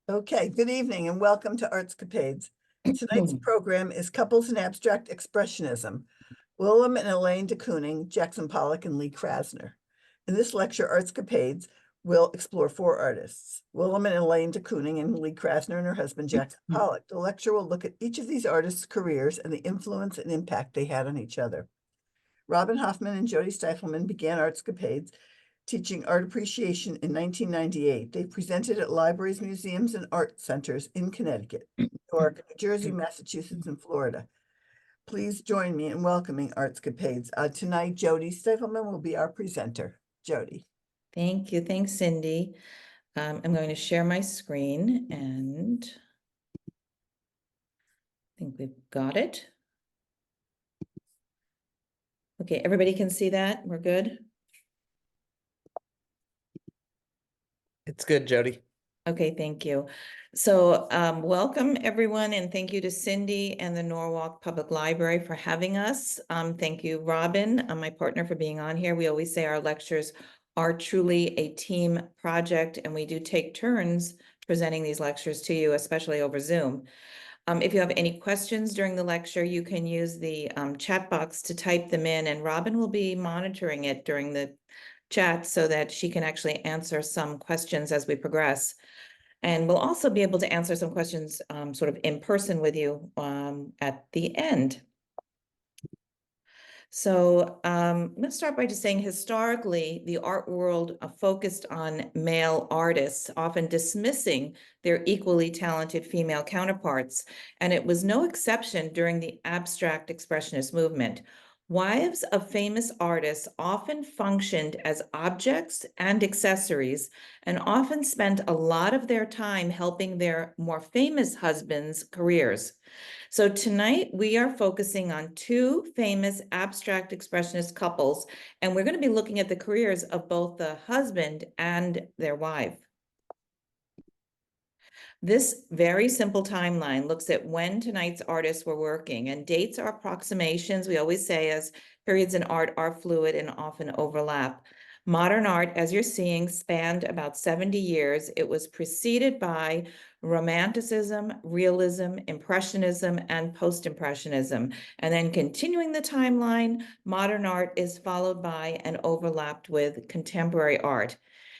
Okay, good evening and welcome to ArtScapades. Tonight's program is Couples in Abstract Expressionism, Willem and Elaine de Kooning, Jackson Pollock, and Lee Krasner. In this lecture, ArtScapades will explore four artists, Willem and Elaine de Kooning and Lee Krasner and her husband, Jackson Pollock. The lecture will look at each of these artists' careers and the influence and impact they had on each other. Robin Hoffman and Jody Stifelman began ArtScapades teaching art appreciation in 1998. They presented at libraries, museums, and art centers in Connecticut, New York, New Jersey, Massachusetts, and Florida. Please join me in welcoming ArtScapades. Tonight, Jody Stifelman will be our presenter. Jody. Thank you. Thanks, Cindy. I'm going to share my screen and I think we've got it. Okay, everybody can see that? We're good? It's good, Jody. Okay, thank you. So welcome everyone, and thank you to Cindy and the Norwalk Public Library for having us. Thank you, Robin, my partner, for being on here. We always say our lectures are truly a team project, and we do take turns presenting these lectures to you, especially over Zoom. If you have any questions during the lecture, you can use the chat box to type them in, and Robin will be monitoring it during the chat so that she can actually answer some questions as we progress. And we'll also be able to answer some questions sort of in person with you at the end. So let's start by just saying historically, the art world focused on male artists, often dismissing their equally talented female counterparts. And it was no exception during the abstract expressionist movement. Wives of famous artists often functioned as objects and accessories and often spent a lot of their time helping their more famous husbands' careers. So tonight we are focusing on two famous abstract expressionist couples, and we're going to be looking at the careers of both the husband and their wife. This very simple timeline looks at when tonight's artists were working, and dates are approximations. We always say, as periods in art are fluid and often overlap. Modern art, as you're seeing, spanned about 70 years. It was preceded by Romanticism, Realism, Impressionism, and Post-Impressionism. And then continuing the timeline, modern art is followed by and overlapped with contemporary art.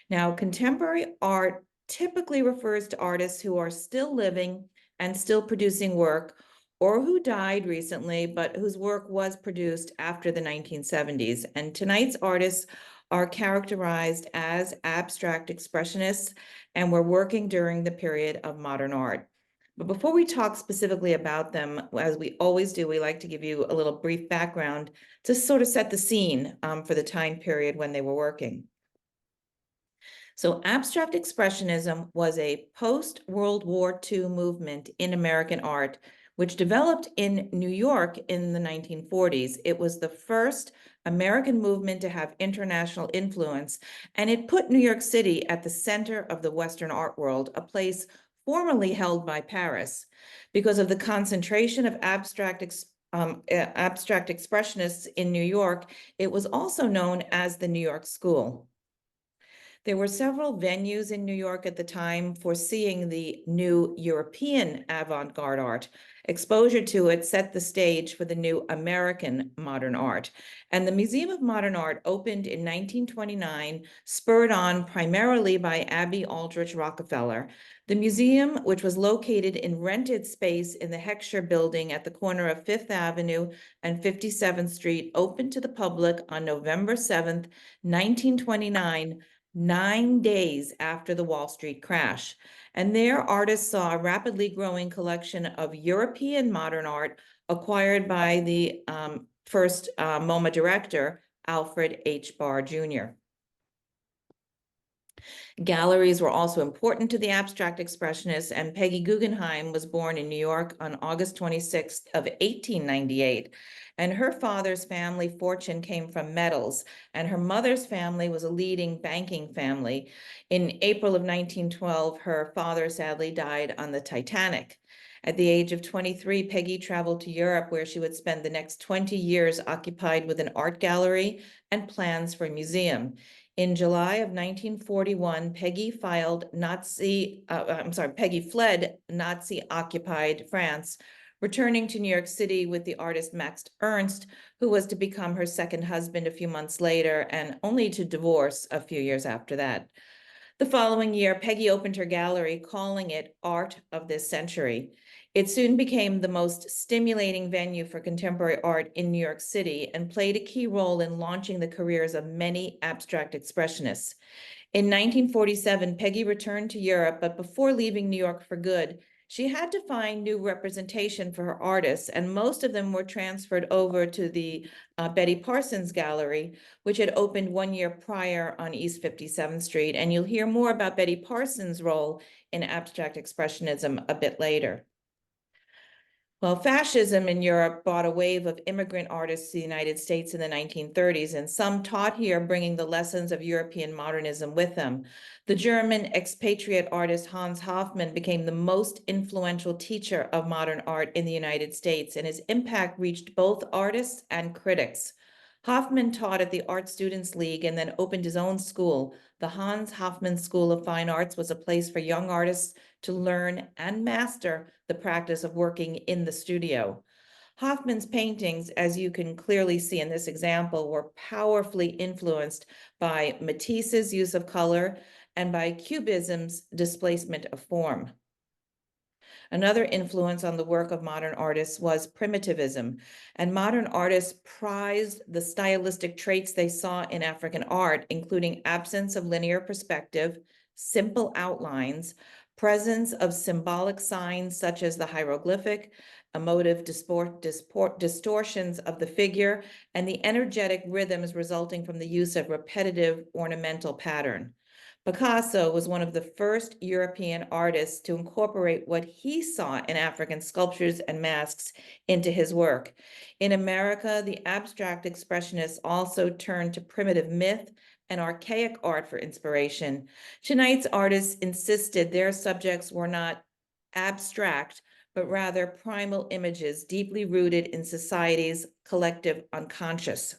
Now, contemporary art typically refers to artists who are still living and still producing work, or who died recently, but whose work was produced after the 1970s. And tonight's artists are characterized as abstract expressionists, and were working during the period of modern art. But before we talk specifically about them, as we always do, we like to give you a little brief background to sort of set the scene for the time period when they were working. So abstract expressionism was a post-World War II movement in American art, which developed in New York in the 1940s. It was the first American movement to have international influence, and it put New York City at the center of the Western art world, a place formerly held by Paris. Because of the concentration of abstract expressionists in New York, it was also known as the New York School. There were several venues in New York at the time for seeing the new European avant-garde art. Exposure to it set the stage for the new American modern art. And the Museum of Modern Art opened in 1929, spurred on primarily by Abby Aldrich Rockefeller. The museum, which was located in rented space in the Heckscher building at the corner of 5th Avenue and 57th Street, opened to the public on November 7th, 1929, 9 days after the Wall Street crash. And there, artists saw a rapidly growing collection of European modern art acquired by the first MoMA director, Alfred H. Barr Jr. Galleries were also important to the abstract expressionists, and Peggy Guggenheim was born in New York on August 26th of 1898. And her father's family fortune came from metals, and her mother's family was a leading banking family. In April of 1912, her father sadly died on the Titanic. At the age of 23, Peggy traveled to Europe, where she would spend the next 20 years occupied with an art gallery and plans for a museum. In July of 1941, Peggy fled Nazi-occupied France, returning to New York City with the artist Max Ernst, who was to become her second husband a few months later and only to divorce a few years after that. The following year, Peggy opened her gallery, calling it Art of this Century. It soon became the most stimulating venue for contemporary art in New York City and played a key role in launching the careers of many abstract expressionists. In 1947, Peggy returned to Europe, but before leaving New York for good, she had to find new representation for her artists, and most of them were transferred over to the Betty Parsons Gallery, which had opened 1 year prior on East 57th Street. And you'll hear more about Betty Parsons' role in abstract expressionism a bit later. Well, fascism in Europe brought a wave of immigrant artists to the United States in the 1930s, and some taught here, bringing the lessons of European modernism with them. The German expatriate artist Hans Hofmann became the most influential teacher of modern art in the United States, and his impact reached both artists and critics. Hofmann taught at the Art Students League and then opened his own school. The Hans Hofmann School of Fine Arts was a place for young artists to learn and master the practice of working in the studio. Hofmann's paintings, as you can clearly see in this example, were powerfully influenced by Matisse's use of color and by Cubism's displacement of form. Another influence on the work of modern artists was primitivism, and modern artists prized the stylistic traits they saw in African art, including absence of linear perspective, simple outlines, presence of symbolic signs such as the hieroglyphic, emotive distortions of the figure, and the energetic rhythms resulting from the use of repetitive ornamental pattern. Picasso was one of the first European artists to incorporate what he saw in African sculptures and masks into his work. In America, the abstract expressionists also turned to primitive myth and archaic art for inspiration. Tonight's artists insisted their subjects were not abstract, but rather primal images deeply rooted in society's collective unconscious.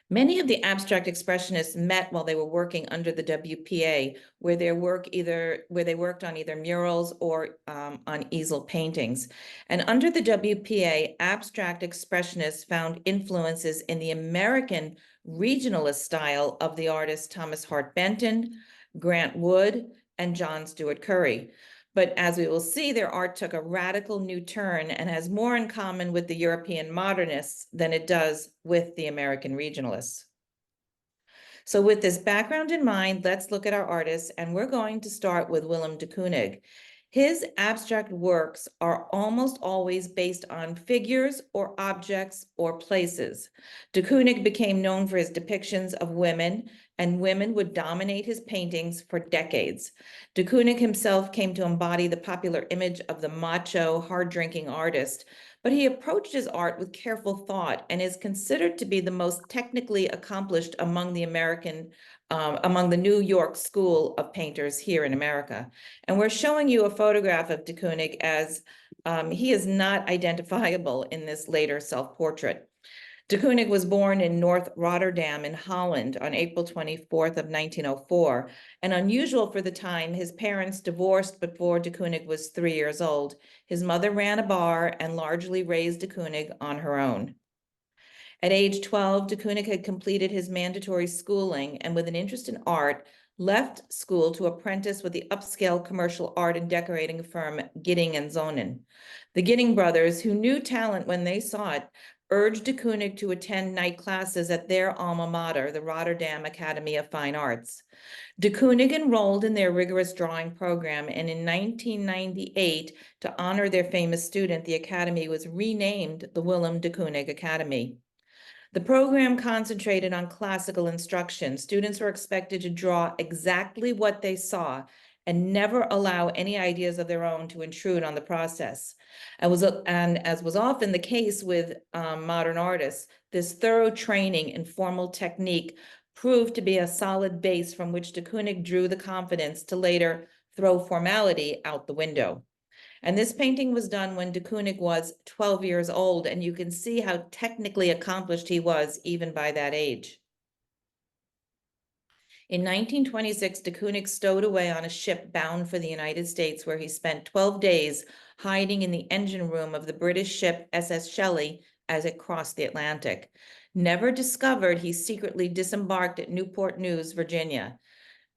Many of the abstract expressionists met while they were working under the WPA, where they worked on either murals or on easel paintings. And under the WPA, abstract expressionists found influences in the American regionalist style of the artists Thomas Hart Benton, Grant Wood, and John Stewart Curry. But as we will see, their art took a radical new turn and has more in common with the European modernists than it does with the American regionalists. So with this background in mind, let's look at our artists, and we're going to start with Willem de Kooning. His abstract works are almost always based on figures or objects or places. De Kooning became known for his depictions of women, and women would dominate his paintings for decades. De Kooning himself came to embody the popular image of the macho, hard-drinking artist, but he approached his art with careful thought and is considered to be the most technically accomplished among the New York school of painters here in America. And we're showing you a photograph of de Kooning as he is not identifiable in this later self-portrait. De Kooning was born in North Rotterdam in Holland on April 24th of 1904, and unusual for the time, his parents divorced before de Kooning was 3 years old. His mother ran a bar and largely raised de Kooning on her own. At age 12, de Kooning had completed his mandatory schooling and with an interest in art, left school to apprentice with the upscale commercial art and decorating firm Gidding & Zonen. The Gidding brothers, who knew talent when they saw it, urged de Kooning to attend night classes at their alma mater, the Rotterdam Academy of Fine Arts. De Kooning enrolled in their rigorous drawing program, and in 1998, to honor their famous student, the academy was renamed the Willem de Kooning Academy. The program concentrated on classical instruction. Students were expected to draw exactly what they saw and never allow any ideas of their own to intrude on the process. And as was often the case with modern artists, this thorough training in formal technique proved to be a solid base from which de Kooning drew the confidence to later throw formality out the window. And this painting was done when de Kooning was 12 years old, and you can see how technically accomplished he was even by that age. In 1926, de Kooning stowed away on a ship bound for the United States, where he spent 12 days hiding in the engine room of the British ship SS Shelley as it crossed the Atlantic. Never discovered, he secretly disembarked at Newport News, Virginia.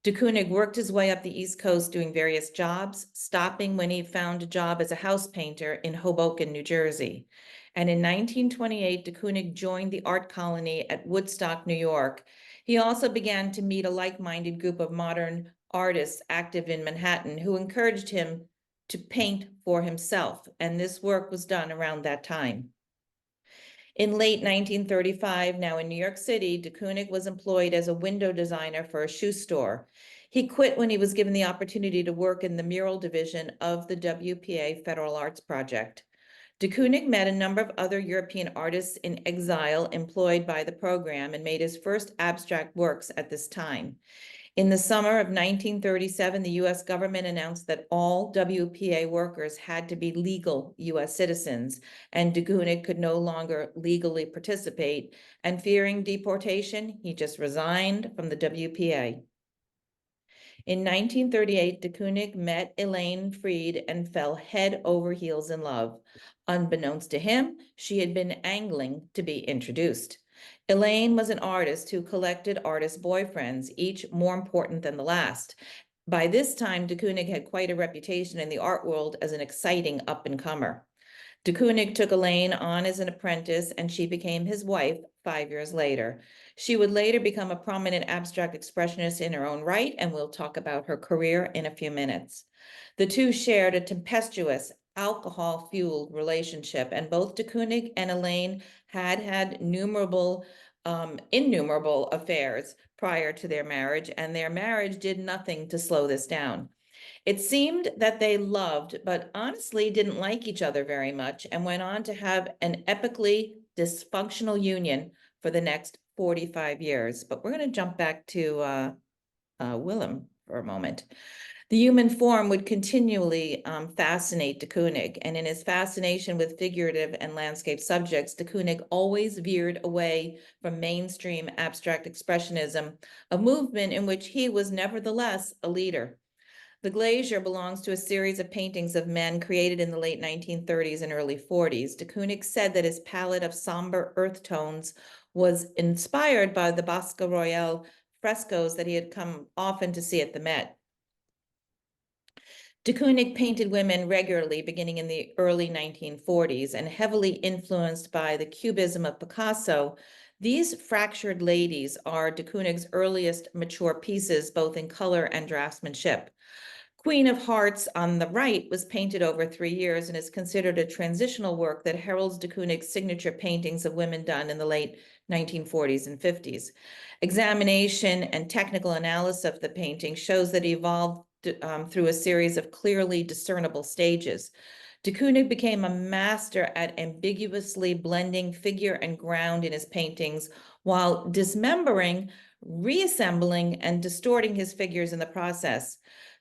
De Kooning worked his way up the East Coast doing various jobs, stopping when he found a job as a house painter in Hoboken, New Jersey. And in 1928, de Kooning joined the art colony at Woodstock, New York. He also began to meet a like-minded group of modern artists active in Manhattan who encouraged him to paint for himself, and this work was done around that time. In late 1935, now in New York City, de Kooning was employed as a window designer for a shoe store. He quit when he was given the opportunity to work in the mural division of the WPA Federal Arts Project. De Kooning met a number of other European artists in exile employed by the program and made his first abstract works at this time. In the summer of 1937, the US government announced that all WPA workers had to be legal US citizens, and de Kooning could no longer legally participate, and fearing deportation, he just resigned from the WPA. In 1938, de Kooning met Elaine Freed and fell head over heels in love. Unbeknownst to him, she had been angling to be introduced. Elaine was an artist who collected artist boyfriends, each more important than the last. By this time, de Kooning had quite a reputation in the art world as an exciting up-and-comer. De Kooning took Elaine on as an apprentice, and she became his wife 5 years later. She would later become a prominent abstract expressionist in her own right, and we'll talk about her career in a few minutes. The two shared a tempestuous, alcohol-fueled relationship, and both de Kooning and Elaine had innumerable affairs prior to their marriage, and their marriage did nothing to slow this down. It seemed that they loved, but honestly didn't like each other very much, and went on to have an epically dysfunctional union for the next 45 years. But we're going to jump back to Willem for a moment. The human form would continually fascinate de Kooning, and in his fascination with figurative and landscape subjects, de Kooning always veered away from mainstream abstract expressionism, a movement in which he was nevertheless a leader. The Glacier belongs to a series of paintings of men created in the late 1930s and early 40s. De Kooning said that his palette of somber earth tones was inspired by the Bosco Royale frescoes that he had come often to see at the Met. De Kooning painted women regularly beginning in the early 1940s, and heavily influenced by the Cubism of Picasso. These fractured ladies are de Kooning's earliest mature pieces, both in color and draftsmanship. Queen of Hearts on the right was painted over 3 years and is considered a transitional work that heralds de Kooning's signature paintings of women done in the late 1940s and 50s. Examination and technical analysis of the painting shows that it evolved through a series of clearly discernible stages. De Kooning became a master at ambiguously blending figure and ground in his paintings, while dismembering, reassembling, and distorting his figures in the process.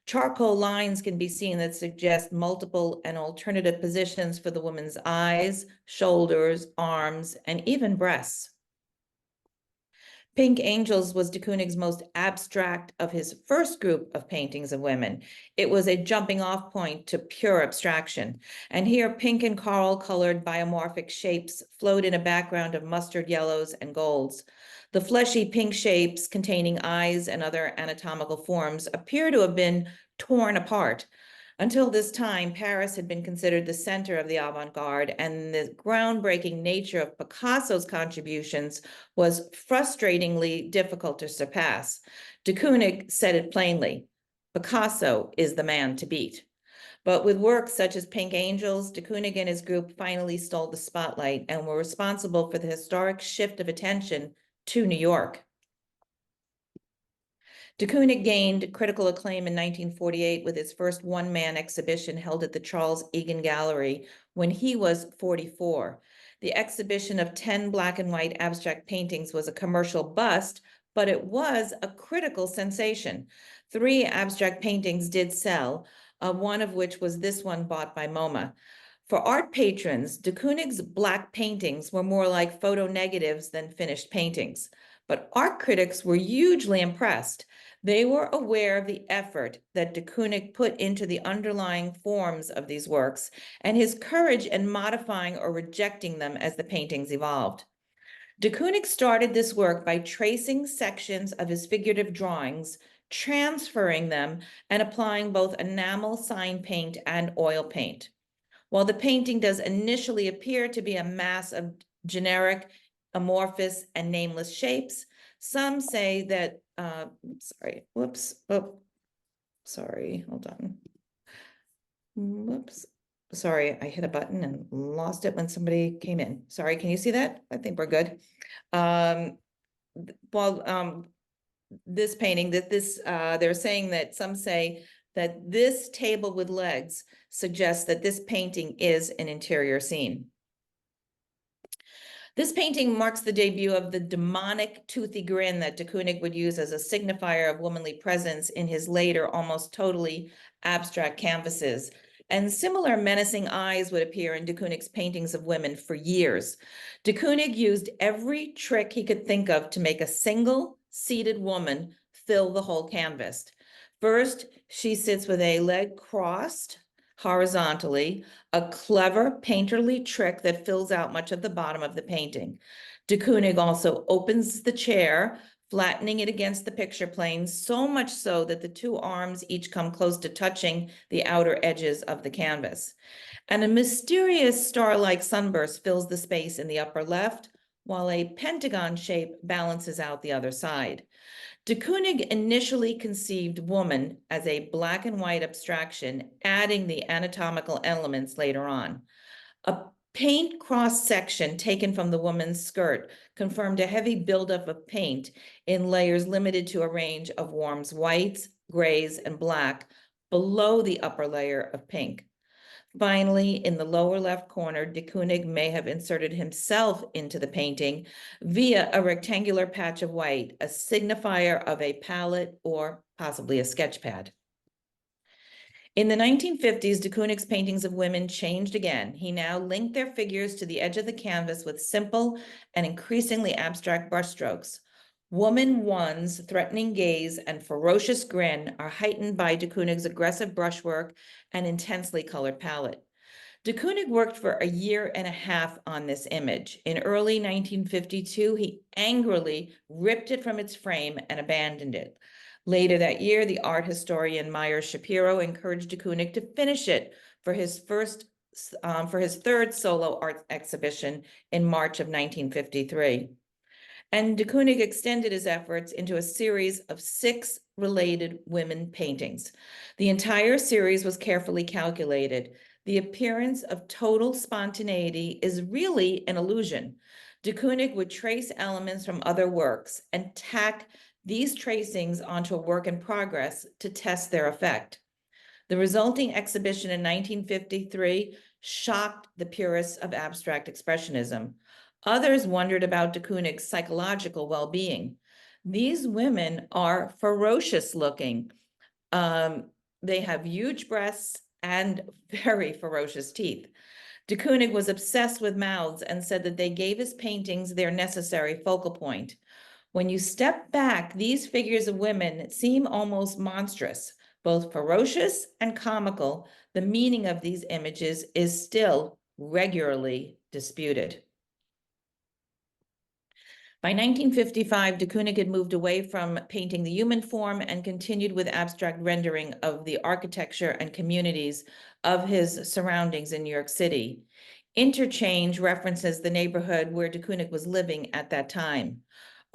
Charcoal lines can be seen that suggest multiple and alternative positions for the woman's eyes, shoulders, arms, and even breasts. Pink Angels was de Kooning's most abstract of his first group of paintings of women. It was a jumping off point to pure abstraction. And here, pink and coral-colored biomorphic shapes float in a background of mustard yellows and golds. The fleshy pink shapes containing eyes and other anatomical forms appear to have been torn apart. Until this time, Paris had been considered the center of the avant-garde, and the groundbreaking nature of Picasso's contributions was frustratingly difficult to surpass. De Kooning said it plainly: Picasso is the man to beat. But with works such as Pink Angels, de Kooning and his group finally stole the spotlight and were responsible for the historic shift of attention to New York. De Kooning gained critical acclaim in 1948 with his first one-man exhibition held at the Charles Egan Gallery when he was 44. The exhibition of 10 black and white abstract paintings was a commercial bust, but it was a critical sensation. 3 abstract paintings did sell, one of which was this one bought by MoMA. For art patrons, de Kooning's black paintings were more like photo negatives than finished paintings. But art critics were hugely impressed. They were aware of the effort that de Kooning put into the underlying forms of these works and his courage in modifying or rejecting them as the paintings evolved. De Kooning started this work by tracing sections of his figurative drawings, transferring them, and applying both enamel sign paint and oil paint. While the painting does initially appear to be a mass of generic, amorphous, and nameless shapes, some say that, hold on. Whoops, sorry, I hit a button and lost it when somebody came in. Sorry, can you see that? I think we're good. This painting, they're saying that some say that this table with legs suggests that this painting is an interior scene. This painting marks the debut of the demonic toothy grin that de Kooning would use as a signifier of womanly presence in his later, almost totally abstract canvases. And similar menacing eyes would appear in de Kooning's paintings of women for years. De Kooning used every trick he could think of to make a single seated woman fill the whole canvas. First, she sits with a leg crossed horizontally, a clever painterly trick that fills out much of the bottom of the painting. De Kooning also opens the chair, flattening it against the picture plane, so much so that the two arms each come close to touching the outer edges of the canvas. And a mysterious star-like sunburst fills the space in the upper left, while a pentagon shape balances out the other side. De Kooning initially conceived woman as a black and white abstraction, adding the anatomical elements later on. A paint cross-section taken from the woman's skirt confirmed a heavy buildup of paint in layers limited to a range of warms, whites, grays, and black below the upper layer of pink. Finally, in the lower left corner, de Kooning may have inserted himself into the painting via a rectangular patch of white, a signifier of a palette or possibly a sketch pad. In the 1950s, de Kooning's paintings of women changed again. He now linked their figures to the edge of the canvas with simple and increasingly abstract brushstrokes. Woman one's threatening gaze and ferocious grin are heightened by de Kooning's aggressive brushwork and intensely colored palette. De Kooning worked for a year and a half on this image. In early 1952, he angrily ripped it from its frame and abandoned it. Later that year, the art historian Meyer Shapiro encouraged de Kooning to finish it for his third solo art exhibition in March of 1953. And de Kooning extended his efforts into a series of 6 related women paintings. The entire series was carefully calculated. The appearance of total spontaneity is really an illusion. De Kooning would trace elements from other works and tack these tracings onto a work in progress to test their effect. The resulting exhibition in 1953 shocked the purists of abstract expressionism. Others wondered about de Kooning's psychological well-being. These women are ferocious looking. They have huge breasts and very ferocious teeth. De Kooning was obsessed with mouths and said that they gave his paintings their necessary focal point. When you step back, these figures of women seem almost monstrous, both ferocious and comical. The meaning of these images is still regularly disputed. By 1955, de Kooning had moved away from painting the human form and continued with abstract rendering of the architecture and communities of his surroundings in New York City. Interchange references the neighborhood where de Kooning was living at that time.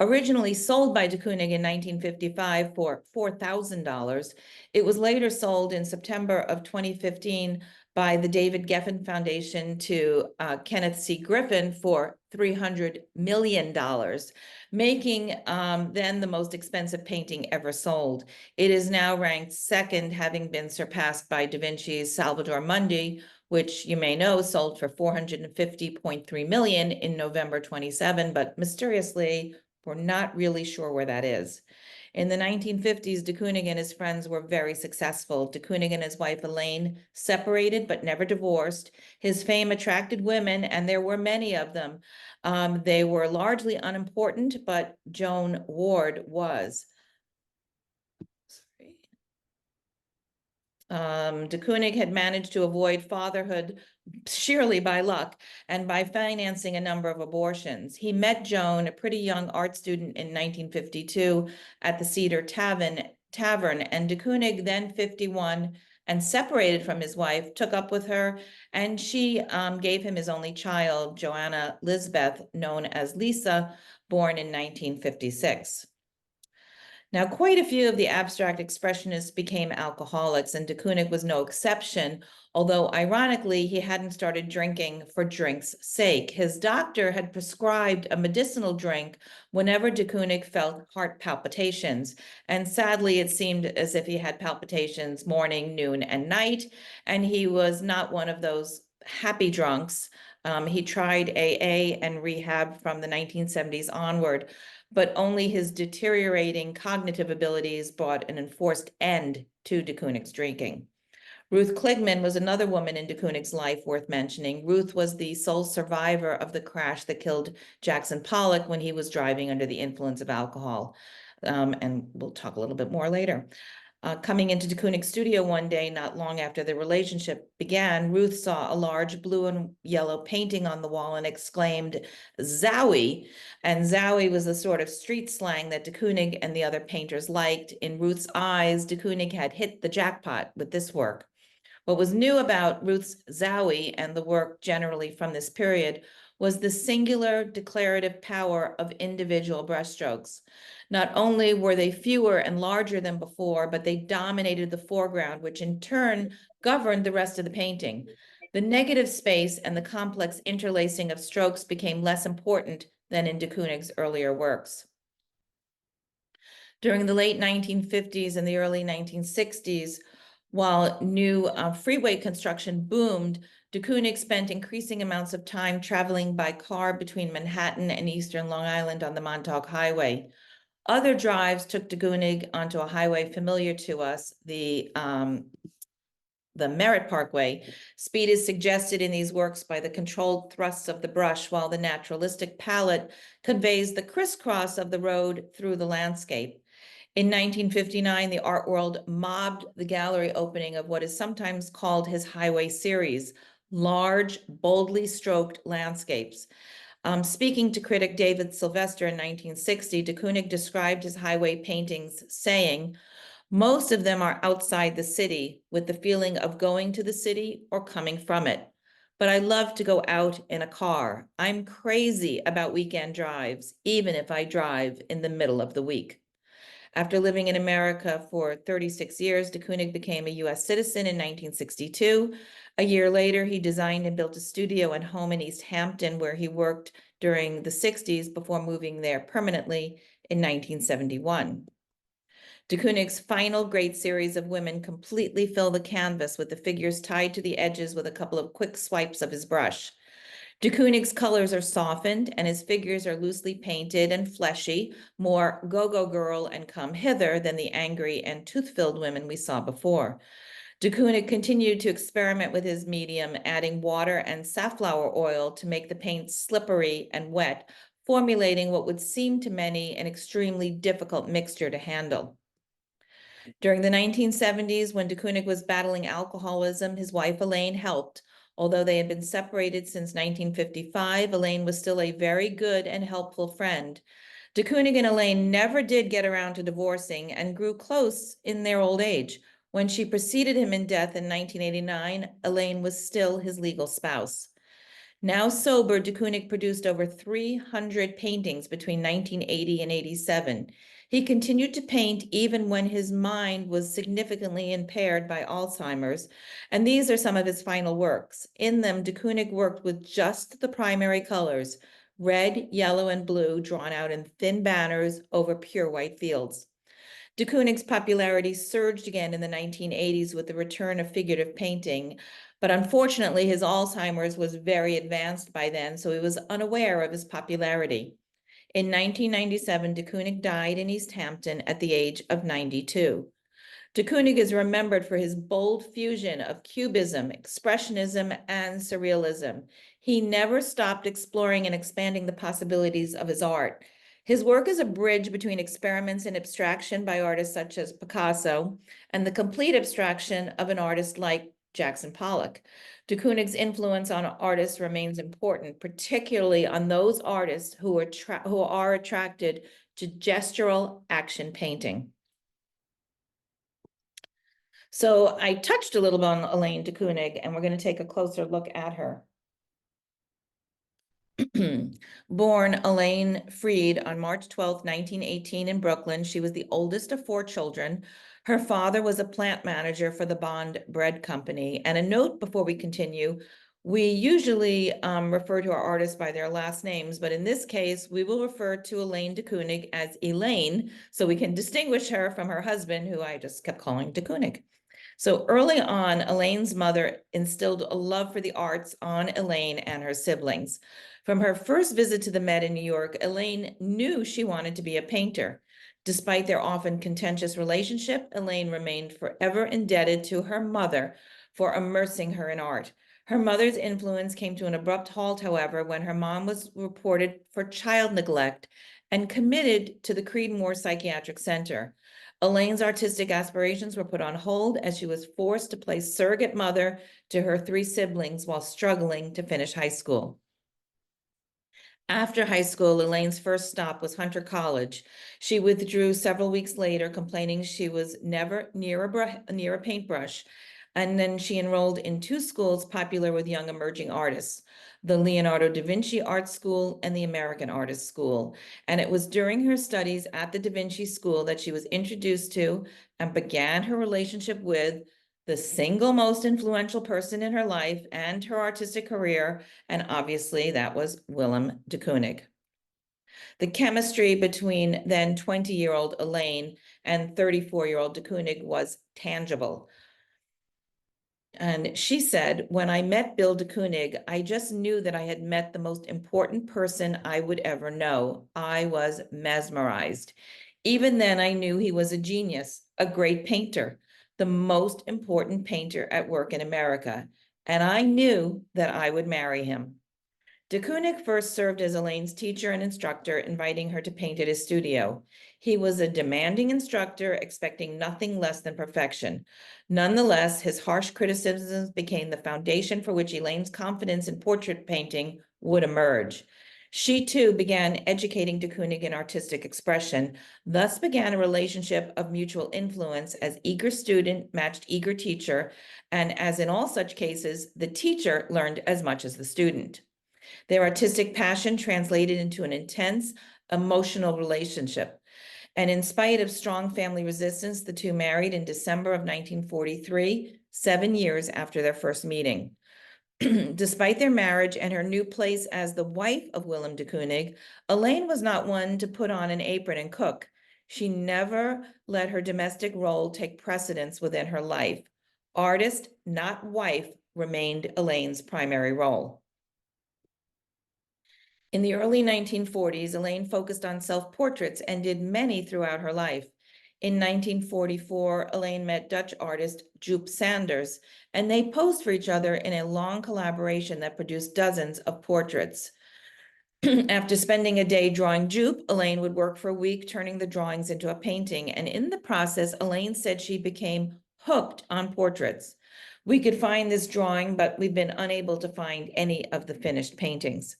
Originally sold by de Kooning in 1955 for $4,000, it was later sold in September of 2015 by the David Geffen Foundation to Kenneth C. Griffin for $300 million, making then the most expensive painting ever sold. It is now ranked second, having been surpassed by Da Vinci's Salvator Mundi, which you may know sold for $450.3 million in November 27, but mysteriously, we're not really sure where that is. In the 1950s, de Kooning and his friends were very successful. De Kooning and his wife Elaine separated but never divorced. His fame attracted women, and there were many of them. They were largely unimportant, but Joan Ward was. De Kooning had managed to avoid fatherhood sheerly by luck and by financing a number of abortions. He met Joan, a pretty young art student, in 1952 at the Cedar Tavern, and de Kooning, then 51 and separated from his wife, took up with her, and she gave him his only child, Joanna Lisbeth, known as Lisa, born in 1956. Now, quite a few of the abstract expressionists became alcoholics, and de Kooning was no exception, although ironically, he hadn't started drinking for drink's sake. His doctor had prescribed a medicinal drink whenever de Kooning felt heart palpitations, and sadly, it seemed as if he had palpitations morning, noon, and night, and he was not one of those happy drunks. He tried AA and rehab from the 1970s onward, but only his deteriorating cognitive abilities brought an enforced end to de Kooning's drinking. Ruth Kligman was another woman in de Kooning's life worth mentioning. Ruth was the sole survivor of the crash that killed Jackson Pollock when he was driving under the influence of alcohol. And we'll talk a little bit more later. Coming into de Kooning's studio one day, not long after the relationship began, Ruth saw a large blue and yellow painting on the wall and exclaimed, "Zowie!" And Zowie was the sort of street slang that de Kooning and the other painters liked. In Ruth's eyes, de Kooning had hit the jackpot with this work. What was new about Ruth's Zowie and the work generally from this period was the singular declarative power of individual brushstrokes. Not only were they fewer and larger than before, but they dominated the foreground, which in turn governed the rest of the painting. The negative space and the complex interlacing of strokes became less important than in de Kooning's earlier works. During the late 1950s and the early 1960s, while new freeway construction boomed, de Kooning spent increasing amounts of time traveling by car between Manhattan and eastern Long Island on the Montauk Highway. Other drives took de Kooning onto a highway familiar to us, the Merritt Parkway. Speed is suggested in these works by the controlled thrusts of the brush, while the naturalistic palette conveys the crisscross of the road through the landscape. In 1959, the art world mobbed the gallery opening of what is sometimes called his highway series, large, boldly stroked landscapes. Speaking to critic David Sylvester in 1960, de Kooning described his highway paintings, saying, "Most of them are outside the city with the feeling of going to the city or coming from it. But I love to go out in a car. I'm crazy about weekend drives, even if I drive in the middle of the week." After living in America for 36 years, de Kooning became a US citizen in 1962. A year later, he designed and built a studio and home in East Hampton, where he worked during the 60s before moving there permanently in 1971. De Kooning's final great series of women completely fill the canvas with the figures tied to the edges with a couple of quick swipes of his brush. De Kooning's colors are softened and his figures are loosely painted and fleshy, more go-go girl and come hither than the angry and tooth-filled women we saw before. De Kooning continued to experiment with his medium, adding water and safflower oil to make the paint slippery and wet, formulating what would seem to many an extremely difficult mixture to handle. During the 1970s, when de Kooning was battling alcoholism, his wife Elaine helped. Although they had been separated since 1955, Elaine was still a very good and helpful friend. De Kooning and Elaine never did get around to divorcing and grew close in their old age. When she preceded him in death in 1989, Elaine was still his legal spouse. Now sober, de Kooning produced over 300 paintings between 1980 and 87. He continued to paint even when his mind was significantly impaired by Alzheimer's, and these are some of his final works. In them, de Kooning worked with just the primary colors, red, yellow, and blue, drawn out in thin banners over pure white fields. De Kooning's popularity surged again in the 1980s with the return of figurative painting, but unfortunately his Alzheimer's was very advanced by then, so he was unaware of his popularity. In 1997, de Kooning died in East Hampton at the age of 92. De Kooning is remembered for his bold fusion of Cubism, Expressionism, and Surrealism. He never stopped exploring and expanding the possibilities of his art. His work is a bridge between experiments in abstraction by artists such as Picasso and the complete abstraction of an artist like Jackson Pollock. De Kooning's influence on artists remains important, particularly on those artists who are attracted to gestural action painting. So I touched a little bit on Elaine de Kooning, and we're going to take a closer look at her. Born Elaine Freed on March 12, 1918 in Brooklyn, she was the oldest of 4 children. Her father was a plant manager for the Bond Bread Company. And a note before we continue, we usually refer to our artists by their last names, but in this case, we will refer to Elaine de Kooning as Elaine, so we can distinguish her from her husband, who I just kept calling de Kooning. So early on, Elaine's mother instilled a love for the arts on Elaine and her siblings. From her first visit to the Met in New York, Elaine knew she wanted to be a painter. Despite their often contentious relationship, Elaine remained forever indebted to her mother for immersing her in art. Her mother's influence came to an abrupt halt, however, when her mom was reported for child neglect and committed to the Creedmoor Psychiatric Center. Elaine's artistic aspirations were put on hold as she was forced to play surrogate mother to her 3 siblings while struggling to finish high school. After high school, Elaine's first stop was Hunter College. She withdrew several weeks later, complaining she was never near a paintbrush. And then she enrolled in 2 schools popular with young emerging artists, the Leonardo da Vinci Art School and the American Artist School. And it was during her studies at the Da Vinci School that she was introduced to and began her relationship with the single most influential person in her life and her artistic career, and obviously that was Willem de Kooning. The chemistry between then 20-year-old Elaine and 34-year-old de Kooning was tangible. And she said, when I met Bill de Kooning, I just knew that I had met the most important person I would ever know. I was mesmerized. Even then, I knew he was a genius, a great painter, the most important painter at work in America. And I knew that I would marry him. De Kooning first served as Elaine's teacher and instructor, inviting her to paint at his studio. He was a demanding instructor, expecting nothing less than perfection. Nonetheless, his harsh criticisms became the foundation for which Elaine's confidence in portrait painting would emerge. She too began educating de Kooning in artistic expression, thus began a relationship of mutual influence as eager student matched eager teacher, and as in all such cases, the teacher learned as much as the student. Their artistic passion translated into an intense emotional relationship. And in spite of strong family resistance, the 2 married in December of 1943, 7 years after their first meeting. Despite their marriage and her new place as the wife of Willem de Kooning, Elaine was not one to put on an apron and cook. She never let her domestic role take precedence within her life. Artist, not wife, remained Elaine's primary role. In the early 1940s, Elaine focused on self-portraits and did many throughout her life. In 1944, Elaine met Dutch artist Joop Sanders, and they posed for each other in a long collaboration that produced dozens of portraits. After spending a day drawing Joop, Elaine would work for a week, turning the drawings into a painting. And in the process, Elaine said she became hooked on portraits. We could find this drawing, but we've been unable to find any of the finished paintings.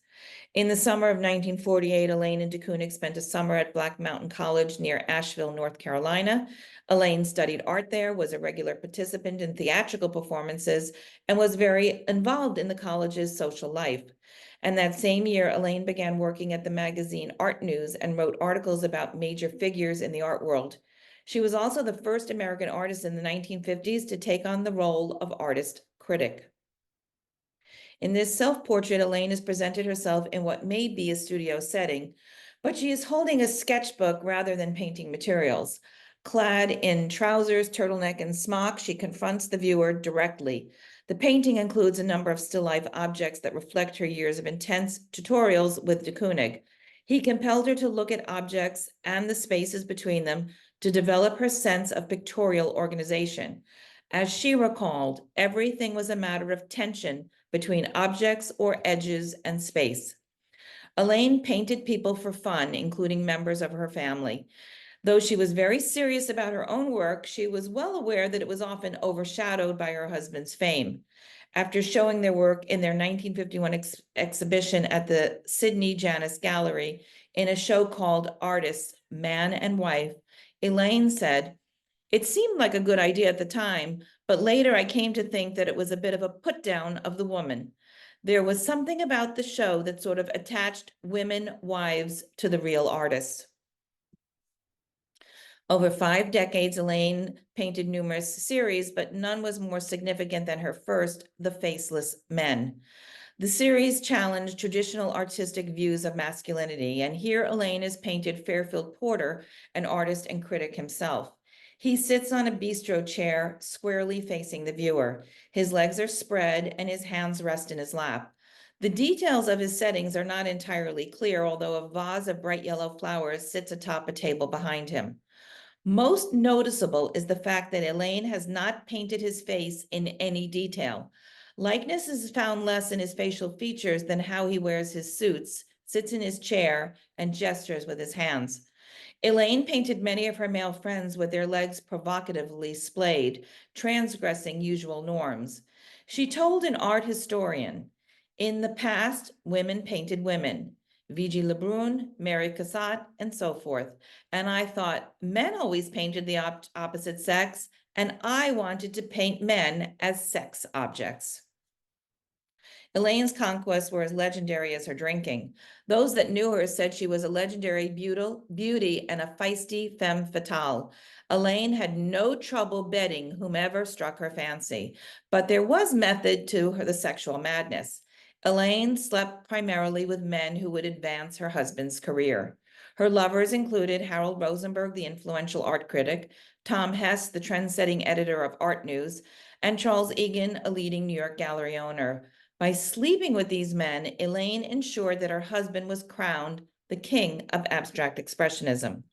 In the summer of 1948, Elaine and de Kooning spent a summer at Black Mountain College near Asheville, North Carolina. Elaine studied art there, was a regular participant in theatrical performances, and was very involved in the college's social life. And that same year, Elaine began working at the magazine Art News and wrote articles about major figures in the art world. She was also the first American artist in the 1950s to take on the role of artist critic. In this self-portrait, Elaine has presented herself in what may be a studio setting, but she is holding a sketchbook rather than painting materials. Clad in trousers, turtleneck, and smock, she confronts the viewer directly. The painting includes a number of still life objects that reflect her years of intense tutorials with de Kooning. He compelled her to look at objects and the spaces between them to develop her sense of pictorial organization. As she recalled, everything was a matter of tension between objects or edges and space. Elaine painted people for fun, including members of her family. Though she was very serious about her own work, she was well aware that it was often overshadowed by her husband's fame. After showing their work in their 1951 exhibition at the Sydney Janis Gallery in a show called Artists, Man and Wife, Elaine said, "It seemed like a good idea at the time, but later I came to think that it was a bit of a put down of the woman. There was something about the show that sort of attached women wives to the real artists." Over 5 decades, Elaine painted numerous series, but none was more significant than her first, The Faceless Men. The series challenged traditional artistic views of masculinity, and here Elaine has painted Fairfield Porter, an artist and critic himself. He sits on a bistro chair, squarely facing the viewer. His legs are spread and his hands rest in his lap. The details of his settings are not entirely clear, although a vase of bright yellow flowers sits atop a table behind him. Most noticeable is the fact that Elaine has not painted his face in any detail. Likeness is found less in his facial features than how he wears his suits, sits in his chair, and gestures with his hands. Elaine painted many of her male friends with their legs provocatively splayed, transgressing usual norms. She told an art historian, "In the past, women painted women. V.G. Lebrun, Mary Cassatt, and so forth. And I thought, men always painted the opposite sex, and I wanted to paint men as sex objects." Elaine's conquests were as legendary as her drinking. Those that knew her said she was a legendary beauty and a feisty femme fatale. Elaine had no trouble bedding whomever struck her fancy, but there was method to the sexual madness. Elaine slept primarily with men who would advance her husband's career. Her lovers included Harold Rosenberg, the influential art critic, Tom Hess, the trend-setting editor of Art News, and Charles Egan, a leading New York gallery owner. By sleeping with these men, Elaine ensured that her husband was crowned the king of abstract expressionism.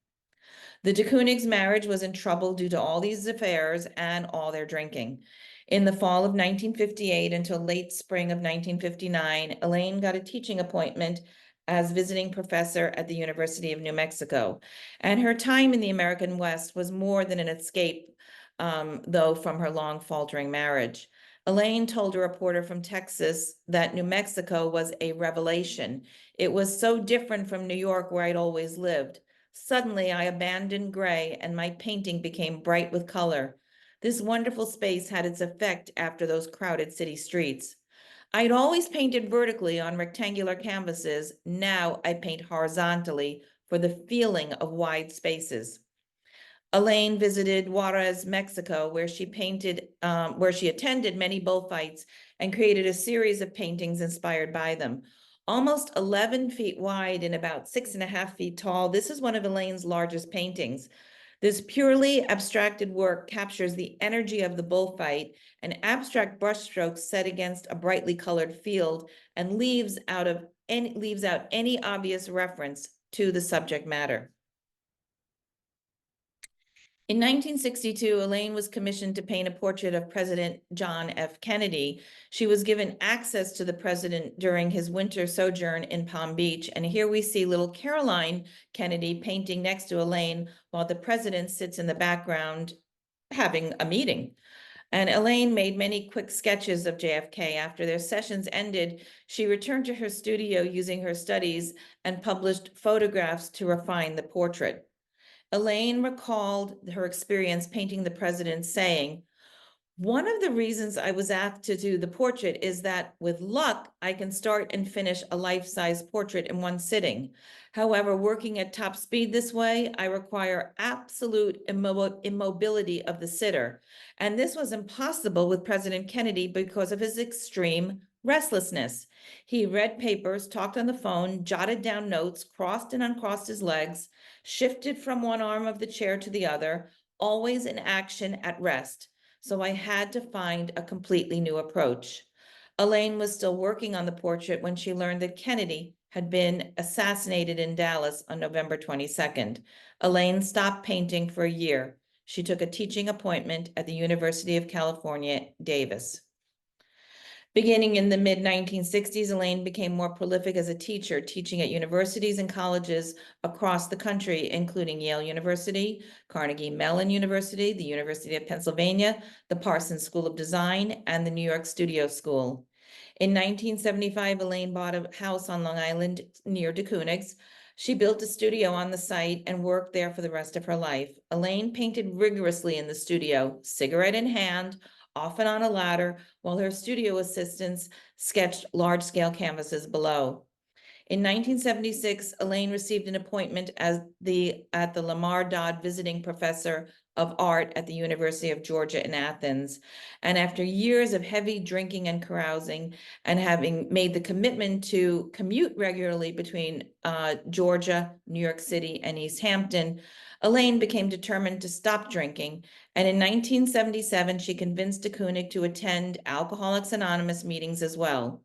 The de Kooning's marriage was in trouble due to all these affairs and all their drinking. In the fall of 1958 until late spring of 1959, Elaine got a teaching appointment as visiting professor at the University of New Mexico. And her time in the American West was more than an escape, though, from her long faltering marriage. Elaine told a reporter from Texas that New Mexico was a revelation. It was so different from New York, where I'd always lived. Suddenly, I abandoned gray and my painting became bright with color. This wonderful space had its effect after those crowded city streets. I'd always painted vertically on rectangular canvases. Now I paint horizontally for the feeling of wide spaces. Elaine visited Juarez, Mexico, where she attended many bullfights and created a series of paintings inspired by them. Almost 11 feet wide and about 6.5 feet tall, this is one of Elaine's largest paintings. This purely abstracted work captures the energy of the bullfight, and abstract brushstrokes set against a brightly colored field, and leaves out any obvious reference to the subject matter. In 1962, Elaine was commissioned to paint a portrait of President John F. Kennedy. She was given access to the president during his winter sojourn in Palm Beach. And here we see little Caroline Kennedy painting next to Elaine while the president sits in the background having a meeting. And Elaine made many quick sketches of JFK. After their sessions ended, she returned to her studio using her studies and published photographs to refine the portrait. Elaine recalled her experience painting the president, saying, "One of the reasons I was asked to do the portrait is that with luck, I can start and finish a life-size portrait in one sitting. However, working at top speed this way, I require absolute immobility of the sitter. And this was impossible with President Kennedy because of his extreme restlessness. He read papers, talked on the phone, jotted down notes, crossed and uncrossed his legs, shifted from one arm of the chair to the other, always in action at rest. So I had to find a completely new approach." Elaine was still working on the portrait when she learned that Kennedy had been assassinated in Dallas on November 22nd. Elaine stopped painting for a year. She took a teaching appointment at the University of California, Davis. Beginning in the mid-1960s, Elaine became more prolific as a teacher, teaching at universities and colleges across the country, including Yale University, Carnegie Mellon University, the University of Pennsylvania, the Parsons School of Design, and the New York Studio School. In 1975, Elaine bought a house on Long Island near de Koonig's. She built a studio on the site and worked there for the rest of her life. Elaine painted rigorously in the studio, cigarette in hand, often on a ladder, while her studio assistants sketched large-scale canvases below. In 1976, Elaine received an appointment at the Lamar Dodd Visiting Professor of Art at the University of Georgia in Athens. And after years of heavy drinking and carousing, and having made the commitment to commute regularly between Georgia, New York City, and East Hampton, Elaine became determined to stop drinking. And in 1977, she convinced de Koonig to attend Alcoholics Anonymous meetings as well.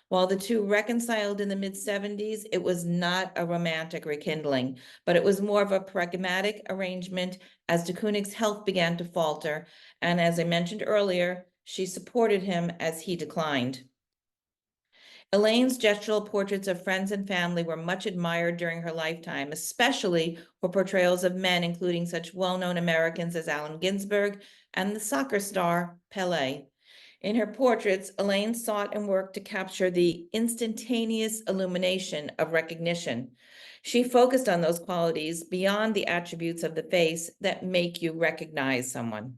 While the two reconciled in the mid-70s, it was not a romantic rekindling, but it was more of a pragmatic arrangement as de Koonig's health began to falter. And as I mentioned earlier, she supported him as he declined. Elaine's gestural portraits of friends and family were much admired during her lifetime, especially for portrayals of men, including such well-known Americans as Allen Ginsberg and the soccer star Pelé. In her portraits, Elaine sought and worked to capture the instantaneous illumination of recognition. She focused on those qualities beyond the attributes of the face that make you recognize someone.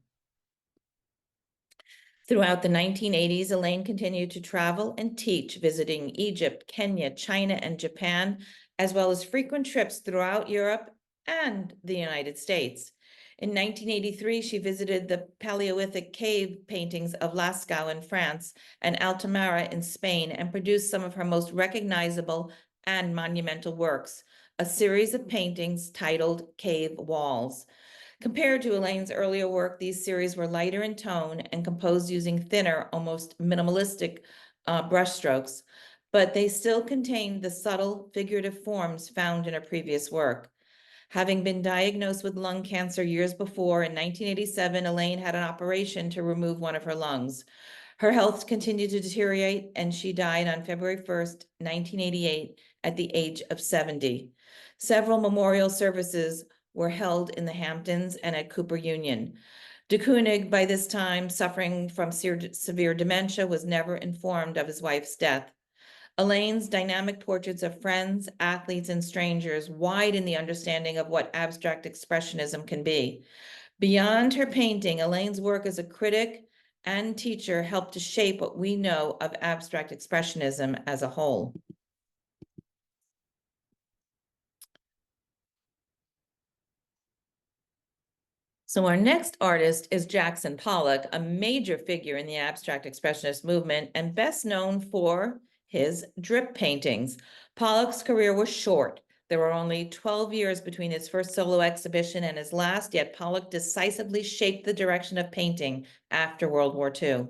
Throughout the 1980s, Elaine continued to travel and teach, visiting Egypt, Kenya, China, and Japan, as well as frequent trips throughout Europe and the United States. In 1983, she visited the Paleolithic cave paintings of Lascaux in France and Altamira in Spain and produced some of her most recognizable and monumental works, a series of paintings titled Cave Walls. Compared to Elaine's earlier work, these series were lighter in tone and composed using thinner, almost minimalistic brushstrokes, but they still contained the subtle figurative forms found in her previous work. Having been diagnosed with lung cancer years before, in 1987, Elaine had an operation to remove one of her lungs. Her health continued to deteriorate, and she died on February 1st, 1988, at the age of 70. Several memorial services were held in the Hamptons and at Cooper Union. De Koonig, by this time suffering from severe dementia, was never informed of his wife's death. Elaine's dynamic portraits of friends, athletes, and strangers widen the understanding of what abstract expressionism can be. Beyond her painting, Elaine's work as a critic and teacher helped to shape what we know of abstract expressionism as a whole. So our next artist is Jackson Pollock, a major figure in the abstract expressionist movement and best known for his drip paintings. Pollock's career was short. There were only 12 years between his first solo exhibition and his last, yet Pollock decisively shaped the direction of painting after World War II.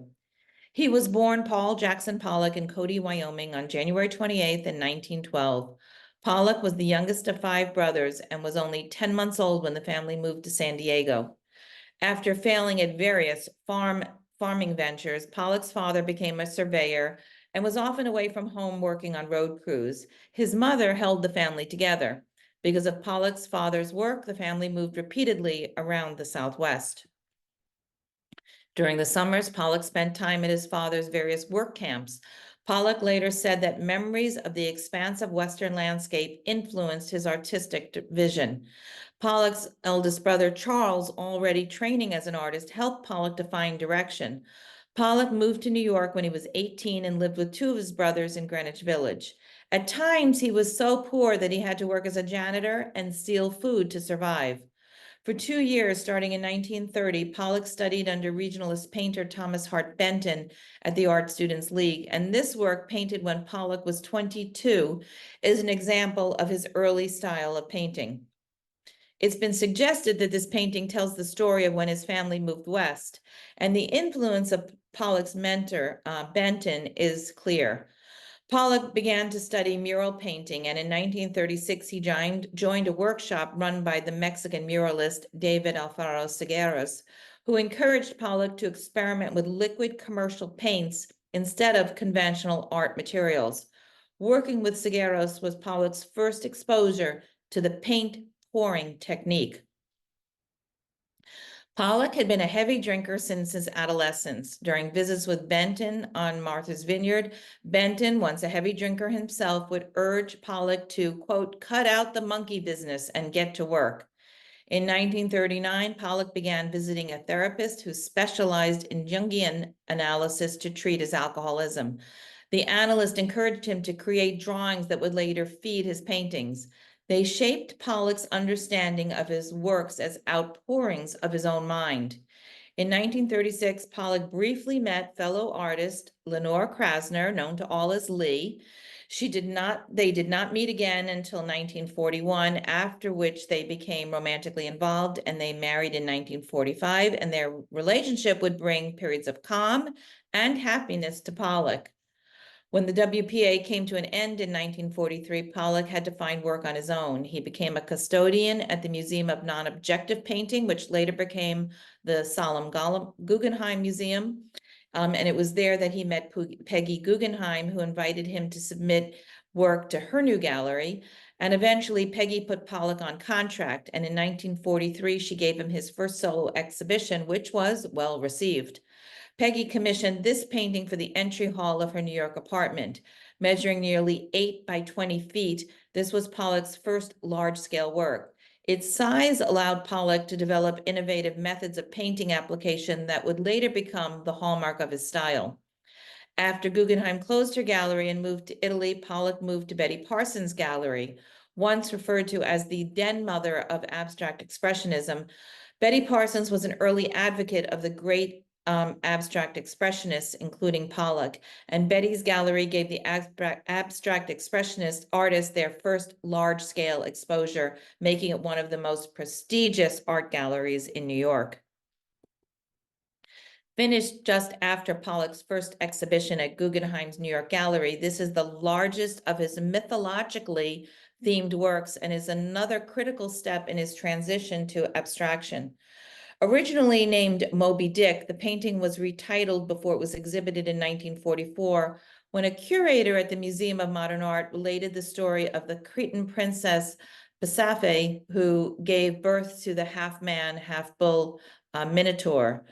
He was born Paul Jackson Pollock in Cody, Wyoming on January 28th in 1912. Pollock was the youngest of 5 brothers and was only 10 months old when the family moved to San Diego. After failing at various farming ventures, Pollock's father became a surveyor and was often away from home working on road crews. His mother held the family together. Because of Pollock's father's work, the family moved repeatedly around the Southwest. During the summers, Pollock spent time at his father's various work camps. Pollock later said that memories of the expansive Western landscape influenced his artistic vision. Pollock's eldest brother, Charles, already training as an artist, helped Pollock define direction. Pollock moved to New York when he was 18 and lived with 2 of his brothers in Greenwich Village. At times, he was so poor that he had to work as a janitor and steal food to survive. For 2 years, starting in 1930, Pollock studied under regionalist painter Thomas Hart Benton at the Art Students League, and this work, painted when Pollock was 22, is an example of his early style of painting. It's been suggested that this painting tells the story of when his family moved west, and the influence of Pollock's mentor, Benton, is clear. Pollock began to study mural painting, and in 1936 he joined a workshop run by the Mexican muralist David Alfaro Segueros, who encouraged Pollock to experiment with liquid commercial paints instead of conventional art materials. Working with Segueros was Pollock's first exposure to the paint pouring technique. Pollock had been a heavy drinker since his adolescence. During visits with Benton on Martha's Vineyard, Benton, once a heavy drinker himself, would urge Pollock to, quote, cut out the monkey business and get to work. In 1939, Pollock began visiting a therapist who specialized in Jungian analysis to treat his alcoholism. The analyst encouraged him to create drawings that would later feed his paintings. They shaped Pollock's understanding of his works as outpourings of his own mind. In 1936, Pollock briefly met fellow artist Lenore Krasner, known to all as Lee. They did not meet again until 1941, after which they became romantically involved, and they married in 1945, and their relationship would bring periods of calm and happiness to Pollock. When the WPA came to an end in 1943, Pollock had to find work on his own. He became a custodian at the Museum of Non-Objective Painting, which later became the Solom Guggenheim Museum. And it was there that he met Peggy Guggenheim, who invited him to submit work to her new gallery. And eventually Peggy put Pollock on contract. And in 1943, she gave him his first solo exhibition, which was well received. Peggy commissioned this painting for the entry hall of her New York apartment. Measuring nearly 8 by 20 feet, this was Pollock's first large-scale work. Its size allowed Pollock to develop innovative methods of painting application that would later become the hallmark of his style. After Guggenheim closed her gallery and moved to Italy, Pollock moved to Betty Parsons' gallery, once referred to as the den mother of abstract expressionism. Betty Parsons was an early advocate of the great abstract expressionists, including Pollock, and Betty's gallery gave the abstract expressionist artists their first large-scale exposure, making it one of the most prestigious art galleries in New York. Finished just after Pollock's first exhibition at Guggenheim's New York Gallery, this is the largest of his mythologically themed works and is another critical step in his transition to abstraction. Originally named Moby Dick, the painting was retitled before it was exhibited in 1944, when a curator at the Museum of Modern Art related the story of the Cretan princess Pasiphae, who gave birth to the half-man, half-bull Minotaur.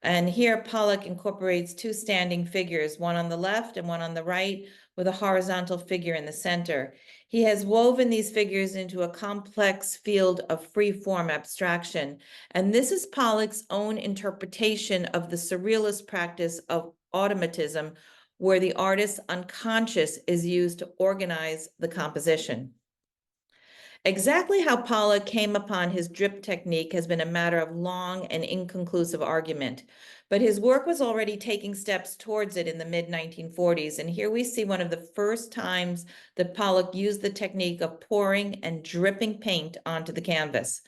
And here Pollock incorporates two standing figures, one on the left and one on the right, with a horizontal figure in the center. He has woven these figures into a complex field of free-form abstraction. And this is Pollock's own interpretation of the surrealist practice of automatism, where the artist's unconscious is used to organize the composition. Exactly how Pollock came upon his drip technique has been a matter of long and inconclusive argument, but his work was already taking steps towards it in the mid-1940s, and here we see one of the first times that Pollock used the technique of pouring and dripping paint onto the canvas.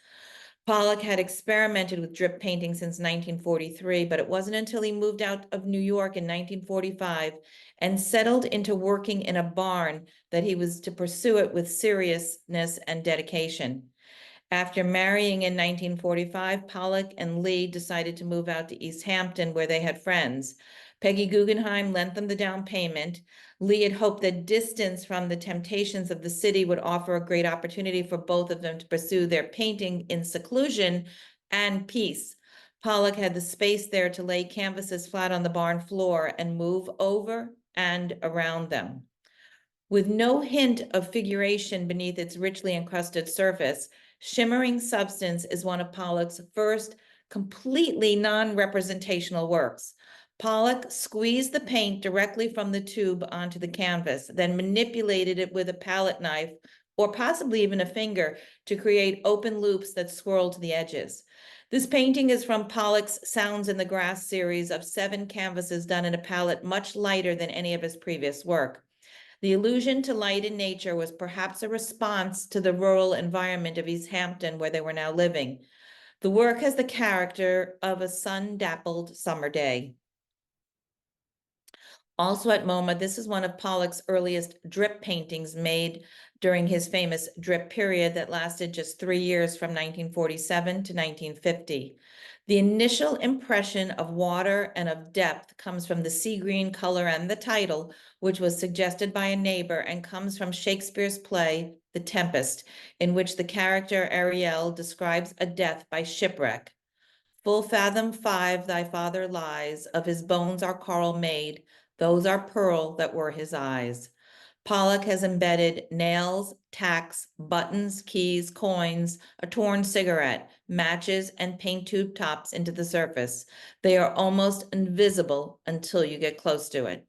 Pollock had experimented with drip painting since 1943, but it wasn't until he moved out of New York in 1945 and settled into working in a barn that he was to pursue it with seriousness and dedication. After marrying in 1945, Pollock and Lee decided to move out to East Hampton, where they had friends. Peggy Guggenheim lent them the down payment. Lee had hoped that distance from the temptations of the city would offer a great opportunity for both of them to pursue their painting in seclusion and peace. Pollock had the space there to lay canvases flat on the barn floor and move over and around them. With no hint of figuration beneath its richly encrusted surface, Shimmering Substance is one of Pollock's first completely non-representational works. Pollock squeezed the paint directly from the tube onto the canvas, then manipulated it with a palette knife or possibly even a finger to create open loops that swirl to the edges. This painting is from Pollock's Sounds in the Grass series of 7 canvases done in a palette much lighter than any of his previous work. The allusion to light in nature was perhaps a response to the rural environment of East Hampton, where they were now living. The work has the character of a sun-dappled summer day. Also at MoMA, this is one of Pollock's earliest drip paintings made during his famous drip period that lasted just 3 years from 1947 to 1950. The initial impression of water and of depth comes from the sea green color and the title, which was suggested by a neighbor and comes from Shakespeare's play, The Tempest, in which the character Ariel describes a death by shipwreck. Full fathom 5 thy father lies, of his bones are coral made, those are pearl that were his eyes. Pollock has embedded nails, tacks, buttons, keys, coins, a torn cigarette, matches, and paint tube tops into the surface. They are almost invisible until you get close to it.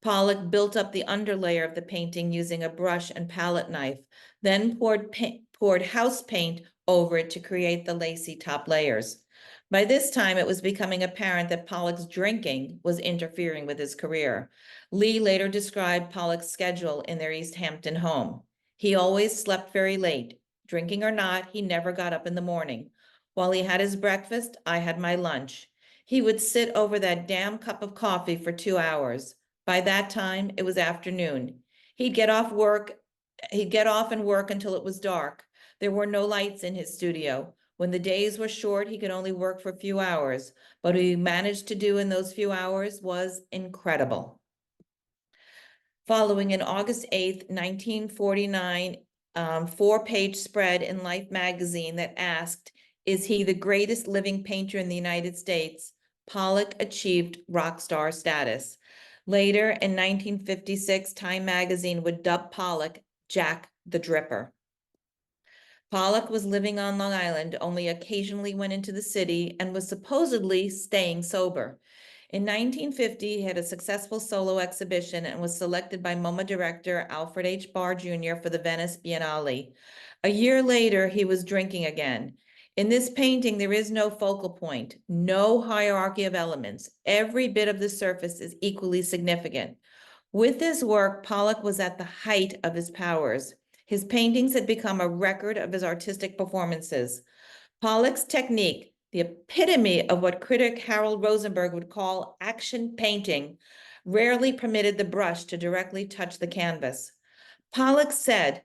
Pollock built up the underlayer of the painting using a brush and palette knife, then poured house paint over it to create the lacy top layers. By this time, it was becoming apparent that Pollock's drinking was interfering with his career. Lee later described Pollock's schedule in their East Hampton home. He always slept very late. Drinking or not, he never got up in the morning. While he had his breakfast, I had my lunch. He would sit over that damn cup of coffee for 2 hours. By that time, it was afternoon. He'd get off and work until it was dark. There were no lights in his studio. When the days were short, he could only work for a few hours, but what he managed to do in those few hours was incredible. Following an August 8th, 1949, 4-page spread in Life magazine that asked, "Is he the greatest living painter in the United States?" Pollock achieved rock star status. Later in 1956, Time magazine would dub Pollock Jack the Dripper. Pollock was living on Long Island, only occasionally went into the city, and was supposedly staying sober. In 1950, he had a successful solo exhibition and was selected by MoMA director Alfred H. Barr Jr. for the Venice Biennale. A year later, he was drinking again. In this painting, there is no focal point, no hierarchy of elements. Every bit of the surface is equally significant. With this work, Pollock was at the height of his powers. His paintings had become a record of his artistic performances. Pollock's technique, the epitome of what critic Harold Rosenberg would call action painting, rarely permitted the brush to directly touch the canvas. Pollock said,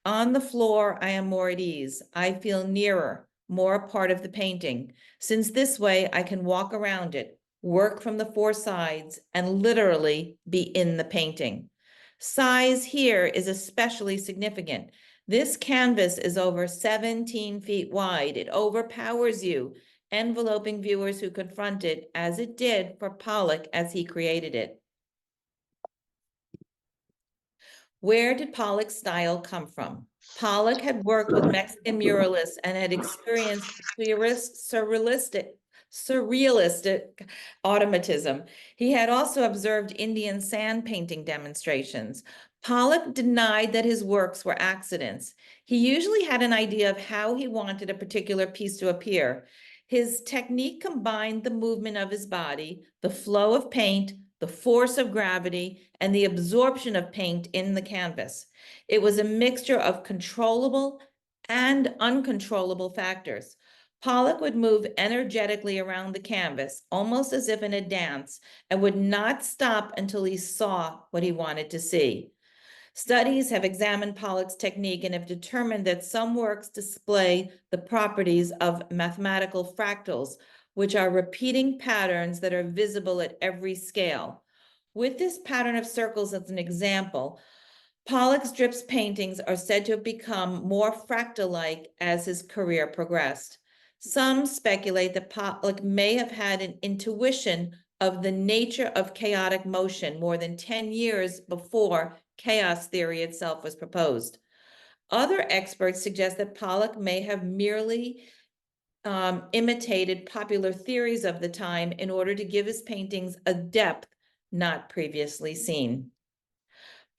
"On the floor, I am more at ease. I feel nearer, more a part of the painting, since this way I can walk around it, work from the 4 sides, and literally be in the painting." Size here is especially significant. This canvas is over 17 feet wide. It overpowers you, enveloping viewers who confront it, as it did for Pollock as he created it. Where did Pollock's style come from? Pollock had worked with Mexican muralists and had experienced surrealistic automatism. He had also observed Indian sand painting demonstrations. Pollock denied that his works were accidents. He usually had an idea of how he wanted a particular piece to appear. His technique combined the movement of his body, the flow of paint, the force of gravity, and the absorption of paint in the canvas. It was a mixture of controllable and uncontrollable factors. Pollock would move energetically around the canvas, almost as if in a dance, and would not stop until he saw what he wanted to see. Studies have examined Pollock's technique and have determined that some works display the properties of mathematical fractals, which are repeating patterns that are visible at every scale. With this pattern of circles as an example, Pollock's drips paintings are said to have become more fractal-like as his career progressed. Some speculate that Pollock may have had an intuition of the nature of chaotic motion more than 10 years before chaos theory itself was proposed. Other experts suggest that Pollock may have merely imitated popular theories of the time in order to give his paintings a depth not previously seen.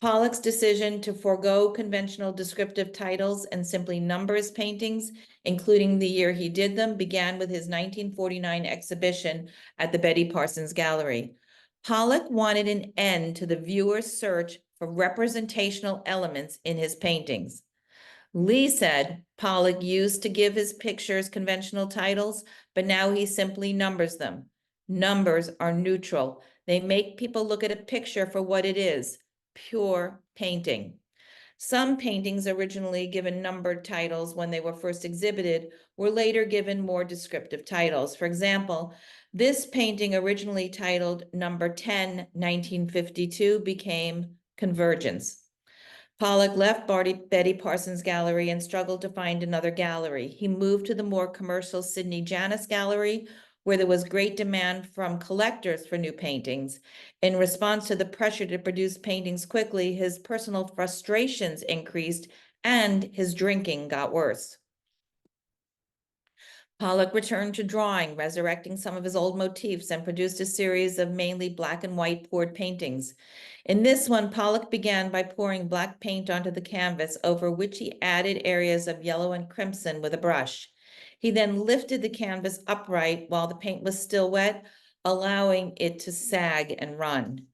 Pollock's decision to forego conventional descriptive titles and simply number his paintings, including the year he did them, began with his 1949 exhibition at the Betty Parsons Gallery. Pollock wanted an end to the viewer's search for representational elements in his paintings. Lee said Pollock used to give his pictures conventional titles, but now he simply numbers them. Numbers are neutral. They make people look at a picture for what it is, pure painting. Some paintings originally given numbered titles when they were first exhibited were later given more descriptive titles. For example, this painting originally titled Number 10, 1952 became Convergence. Pollock left Betty Parsons Gallery and struggled to find another gallery. He moved to the more commercial Sidney Janis Gallery, where there was great demand from collectors for new paintings. In response to the pressure to produce paintings quickly, his personal frustrations increased and his drinking got worse. Pollock returned to drawing, resurrecting some of his old motifs, and produced a series of mainly black and white poured paintings. In this one, Pollock began by pouring black paint onto the canvas, over which he added areas of yellow and crimson with a brush. He then lifted the canvas upright while the paint was still wet, allowing it to sag and run.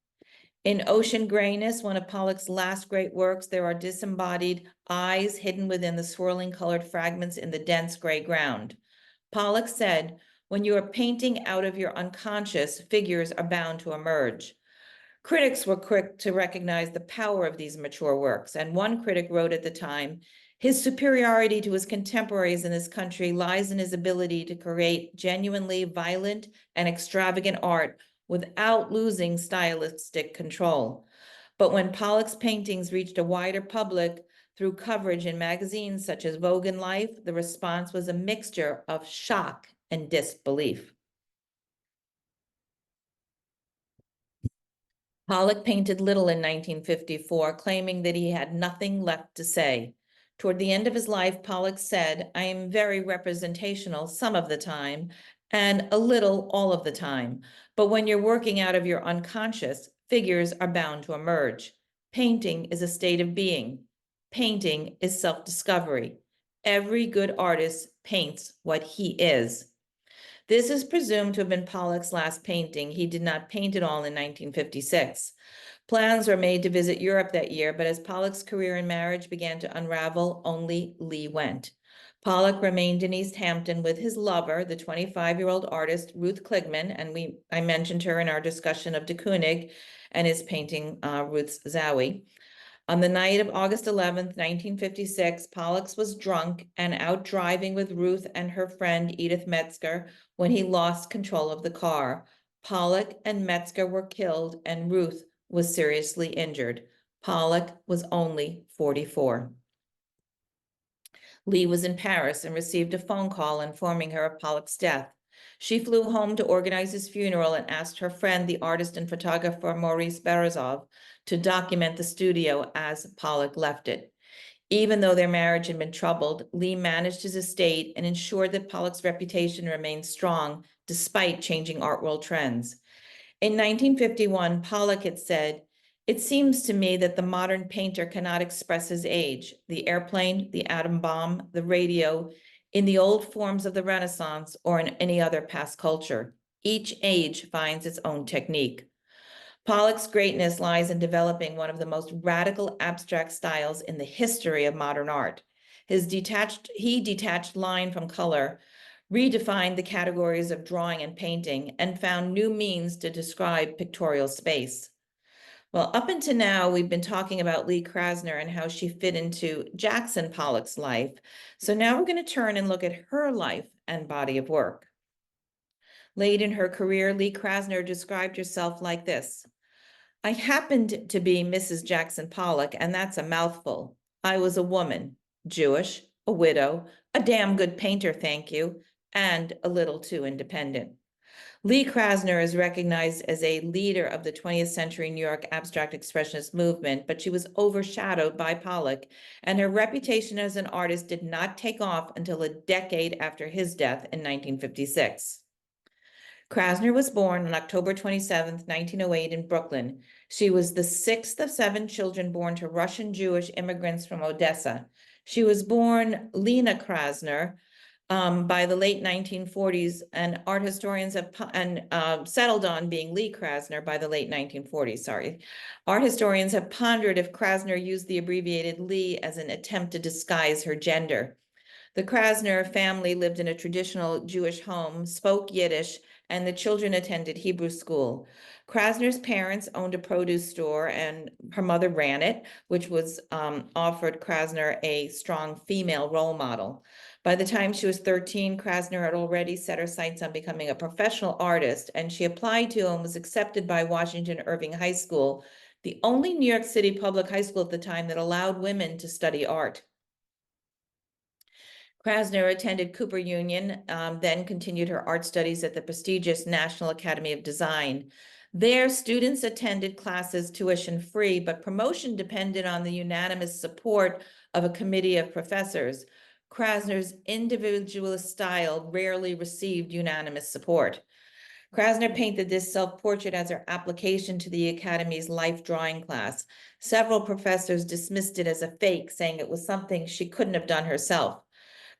In Ocean Grayness, one of Pollock's last great works, there are disembodied eyes hidden within the swirling colored fragments in the dense gray ground. Pollock said, "When you are painting out of your unconscious, figures are bound to emerge." Critics were quick to recognize the power of these mature works, and one critic wrote at the time, "His superiority to his contemporaries in this country lies in his ability to create genuinely violent and extravagant art without losing stylistic control." But when Pollock's paintings reached a wider public, through coverage in magazines such as Vogue and Life, the response was a mixture of shock and disbelief. Pollock painted little in 1954, claiming that he had nothing left to say. Toward the end of his life, Pollock said, "I am very representational some of the time, and a little all of the time. But when you're working out of your unconscious, figures are bound to emerge. Painting is a state of being. Painting is self-discovery. Every good artist paints what he is." This is presumed to have been Pollock's last painting. He did not paint it all in 1956. Plans were made to visit Europe that year, but as Pollock's career and marriage began to unravel, only Lee went. Pollock remained in East Hampton with his lover, the 25-year-old artist Ruth Kligman, and I mentioned her in our discussion of de Kooning and his painting Ruth's Zowie. On the night of August 11th, 1956, Pollock was drunk and out driving with Ruth and her friend Edith Metzger when he lost control of the car. Pollock and Metzger were killed and Ruth was seriously injured. Pollock was only 44. Lee was in Paris and received a phone call informing her of Pollock's death. She flew home to organize his funeral and asked her friend, the artist and photographer Maurice Berezov, to document the studio as Pollock left it. Even though their marriage had been troubled, Lee managed his estate and ensured that Pollock's reputation remained strong despite changing art world trends. In 1951, Pollock had said, "It seems to me that the modern painter cannot express his age, the airplane, the atom bomb, the radio, in the old forms of the Renaissance or in any other past culture. Each age finds its own technique." Pollock's greatness lies in developing one of the most radical abstract styles in the history of modern art. He detached line from color, redefined the categories of drawing and painting, and found new means to describe pictorial space. Well, up until now, we've been talking about Lee Krasner and how she fit into Jackson Pollock's life. So now we're going to turn and look at her life and body of work. Late in her career, Lee Krasner described herself like this: "I happened to be Mrs. Jackson Pollock, and that's a mouthful. I was a woman, Jewish, a widow, a damn good painter, thank you, and a little too independent." Lee Krasner is recognized as a leader of the 20th century New York abstract expressionist movement, but she was overshadowed by Pollock, and her reputation as an artist did not take off until a decade after his death in 1956. Krasner was born on October 27, 1908 in Brooklyn. She was the sixth of 7 children born to Russian Jewish immigrants from Odessa. She was born Lena Krasner by the late 1940s, and art historians have settled on being Lee Krasner by the late 1940s, sorry. Art historians have pondered if Krasner used the abbreviated Lee as an attempt to disguise her gender. The Krasner family lived in a traditional Jewish home, spoke Yiddish, and the children attended Hebrew school. Krasner's parents owned a produce store and her mother ran it, which was offered Krasner a strong female role model. By the time she was 13, Krasner had already set her sights on becoming a professional artist, and she applied to and was accepted by Washington Irving High School, the only New York City public high school at the time that allowed women to study art. Krasner attended Cooper Union, then continued her art studies at the prestigious National Academy of Design. There, students attended classes tuition-free, but promotion depended on the unanimous support of a committee of professors. Krasner's individualist style rarely received unanimous support. Krasner painted this self-portrait as her application to the Academy's life drawing class. Several professors dismissed it as a fake, saying it was something she couldn't have done herself.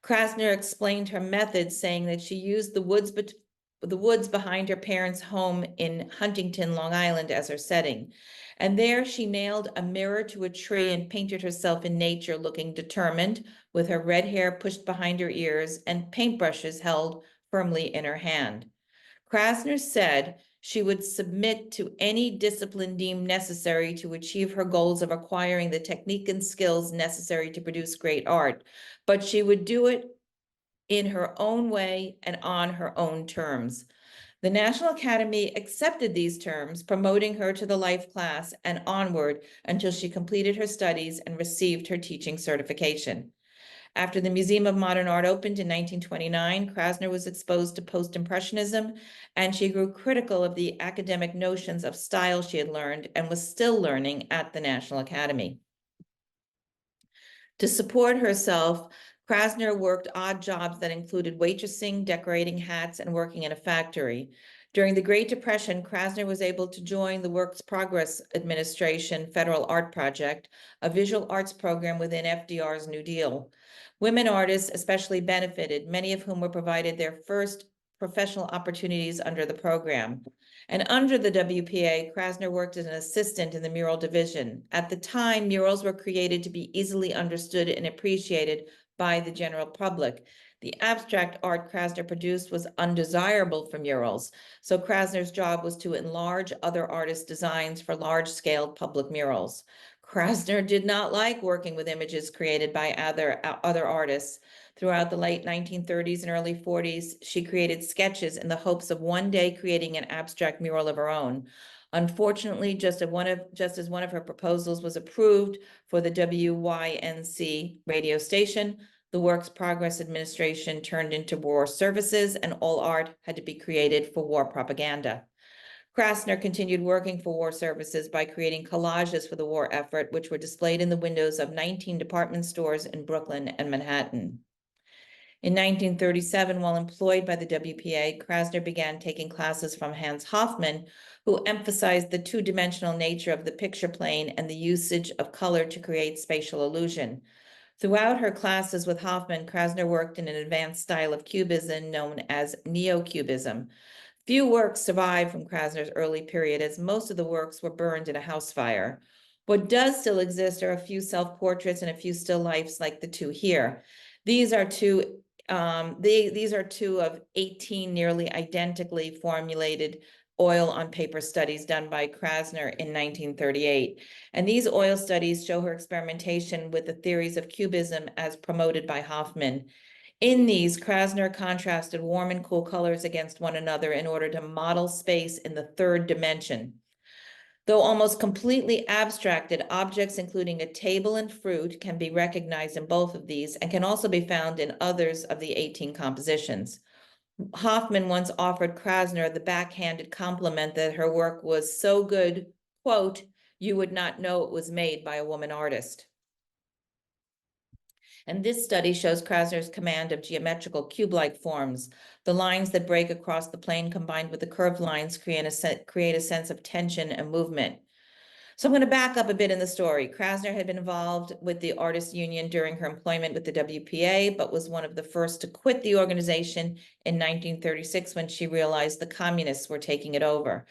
Krasner explained her method, saying that she used the woods behind her parents' home in Huntington, Long Island, as her setting. And there she nailed a mirror to a tree and painted herself in nature, looking determined, with her red hair pushed behind her ears and paintbrushes held firmly in her hand. Krasner said she would submit to any discipline deemed necessary to achieve her goals of acquiring the technique and skills necessary to produce great art, but she would do it in her own way and on her own terms. The National Academy accepted these terms, promoting her to the life class and onward until she completed her studies and received her teaching certification. After the Museum of Modern Art opened in 1929, Krasner was exposed to post-impressionism, and she grew critical of the academic notions of style she had learned and was still learning at the National Academy. To support herself, Krasner worked odd jobs that included waitressing, decorating hats, and working in a factory. During the Great Depression, Krasner was able to join the Works Progress Administration Federal Art Project, a visual arts program within FDR's New Deal. Women artists especially benefited, many of whom were provided their first professional opportunities under the program. And under the WPA, Krasner worked as an assistant in the mural division. At the time, murals were created to be easily understood and appreciated by the general public. The abstract art Krasner produced was undesirable for murals, so Krasner's job was to enlarge other artists' designs for large-scale public murals. Krasner did not like working with images created by other artists. Throughout the late 1930s and early 40s, she created sketches in the hopes of one day creating an abstract mural of her own. Unfortunately, just as one of her proposals was approved for the WYNC radio station, the Works Progress Administration turned into war services, and all art had to be created for war propaganda. Krasner continued working for war services by creating collages for the war effort, which were displayed in the windows of 19 department stores in Brooklyn and Manhattan. In 1937, while employed by the WPA, Krasner began taking classes from Hans Hofmann, who emphasized the two-dimensional nature of the picture plane and the usage of color to create spatial illusion. Throughout her classes with Hofmann, Krasner worked in an advanced style of cubism known as neo-cubism. Few works survive from Krasner's early period, as most of the works were burned in a house fire. What does still exist are a few self-portraits and a few still lifes like the two here. These are two of 18 nearly identically formulated oil on paper studies done by Krasner in 1938. And these oil studies show her experimentation with the theories of cubism as promoted by Hofmann. In these, Krasner contrasted warm and cool colors against one another in order to model space in the third dimension. Though almost completely abstracted, objects including a table and fruit can be recognized in both of these and can also be found in others of the 18 compositions. Hofmann once offered Krasner the backhanded compliment that her work was so good, quote, "you would not know it was made by a woman artist." And this study shows Krasner's command of geometrical cube-like forms. The lines that break across the plane combined with the curved lines create a sense of tension and movement. So I'm going to back up a bit in the story. Krasner had been involved with the Artists Union during her employment with the WPA, but was one of the first to quit the organization in 1936 when she realized the communists were taking it over.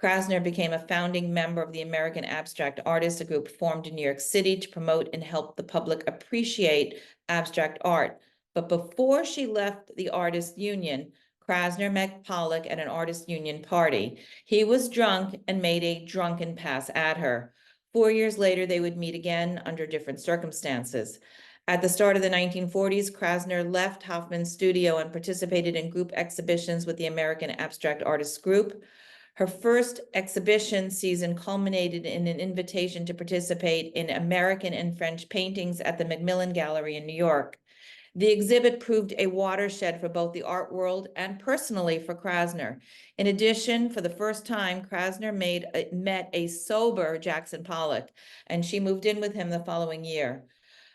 Krasner became a founding member of the American Abstract Artists, a group formed in New York City to promote and help the public appreciate abstract art. But before she left the artist union, Krasner met Pollock at an artist union party. He was drunk and made a drunken pass at her. 4 years later, they would meet again under different circumstances. At the start of the 1940s, Krasner left Hoffman's studio and participated in group exhibitions with the American Abstract Artists Group. Her first exhibition season culminated in an invitation to participate in American and French paintings at the Macmillan Gallery in New York. The exhibit proved a watershed for both the art world and personally for Krasner. In addition, for the first time, Krasner met a sober Jackson Pollock, and she moved in with him the following year.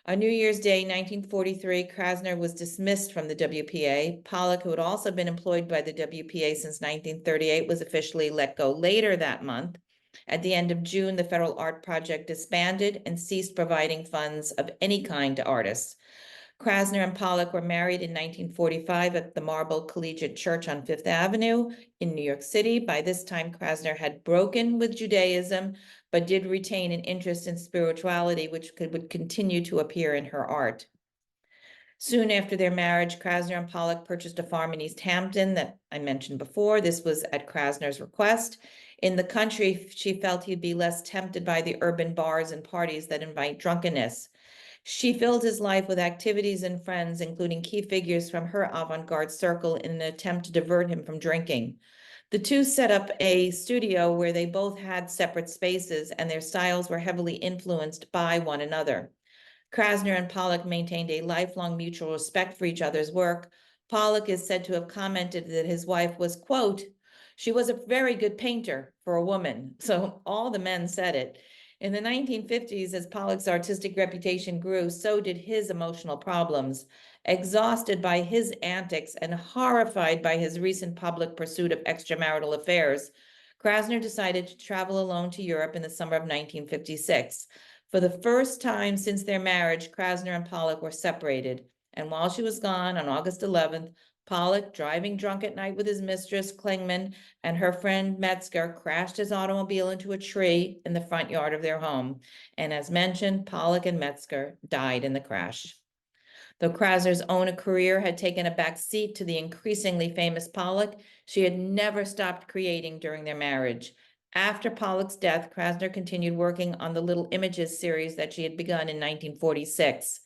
On New Year's Day, 1943, Krasner was dismissed from the WPA. Pollock, who had also been employed by the WPA since 1938, was officially let go later that month. At the end of June, the Federal Art Project disbanded and ceased providing funds of any kind to artists. Krasner and Pollock were married in 1945 at the Marble Collegiate Church on Fifth Avenue in New York City. By this time, Krasner had broken with Judaism, but did retain an interest in spirituality, which would continue to appear in her art. Soon after their marriage, Krasner and Pollock purchased a farm in East Hampton that I mentioned before. This was at Krasner's request. In the country, she felt he'd be less tempted by the urban bars and parties that invite drunkenness. She filled his life with activities and friends, including key figures from her avant-garde circle, in an attempt to divert him from drinking. The two set up a studio where they both had separate spaces, and their styles were heavily influenced by one another. Krasner and Pollock maintained a lifelong mutual respect for each other's work. Pollock is said to have commented that his wife was, quote, "She was a very good painter for a woman." So all the men said it. In the 1950s, as Pollock's artistic reputation grew, so did his emotional problems. Exhausted by his antics and horrified by his recent public pursuit of extramarital affairs, Krasner decided to travel alone to Europe in the summer of 1956. For the first time since their marriage, Krasner and Pollock were separated. And while she was gone on August 11th, Pollock, driving drunk at night with his mistress, Klingman, and her friend Metzger, crashed his automobile into a tree in the front yard of their home. And as mentioned, Pollock and Metzger died in the crash. Though Krasner's own career had taken a back seat to the increasingly famous Pollock, she had never stopped creating during their marriage. After Pollock's death, Krasner continued working on the Little Images series that she had begun in 1946.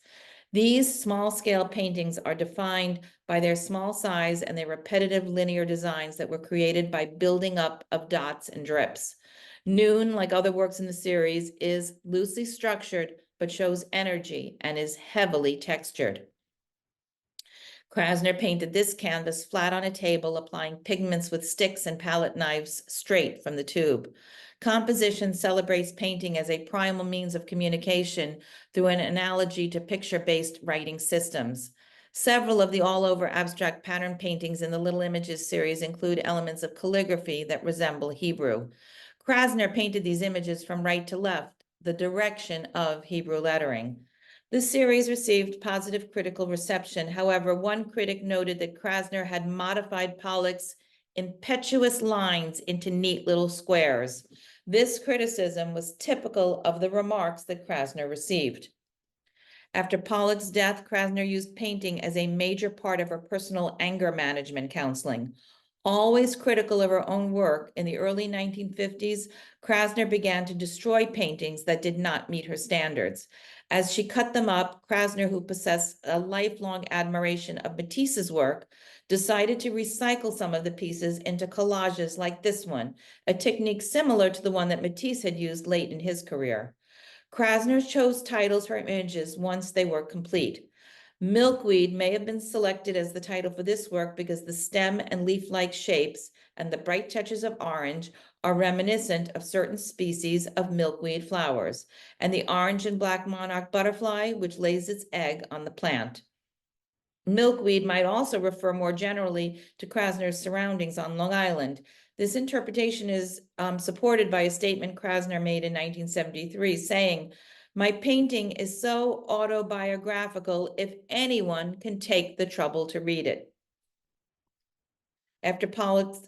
These small-scale paintings are defined by their small size and their repetitive linear designs that were created by building up of dots and drips. Noon, like other works in the series, is loosely structured, but shows energy and is heavily textured. Krasner painted this canvas flat on a table, applying pigments with sticks and palette knives straight from the tube. Composition celebrates painting as a primal means of communication through an analogy to picture-based writing systems. Several of the all-over abstract pattern paintings in the Little Images series include elements of calligraphy that resemble Hebrew. Krasner painted these images from right to left, the direction of Hebrew lettering. This series received positive critical reception. However, one critic noted that Krasner had modified Pollock's impetuous lines into neat little squares. This criticism was typical of the remarks that Krasner received. After Pollock's death, Krasner used painting as a major part of her personal anger management counseling. Always critical of her own work, in the early 1950s, Krasner began to destroy paintings that did not meet her standards. As she cut them up, Krasner, who possessed a lifelong admiration of Matisse's work, decided to recycle some of the pieces into collages like this one, a technique similar to the one that Matisse had used late in his career. Krasner chose titles for images once they were complete. Milkweed may have been selected as the title for this work because the stem and leaf-like shapes and the bright touches of orange are reminiscent of certain species of milkweed flowers, and the orange and black monarch butterfly, which lays its egg on the plant. Milkweed might also refer more generally to Krasner's surroundings on Long Island. This interpretation is supported by a statement Krasner made in 1973, saying, "My painting is so autobiographical if anyone can take the trouble to read it." After Pollock's,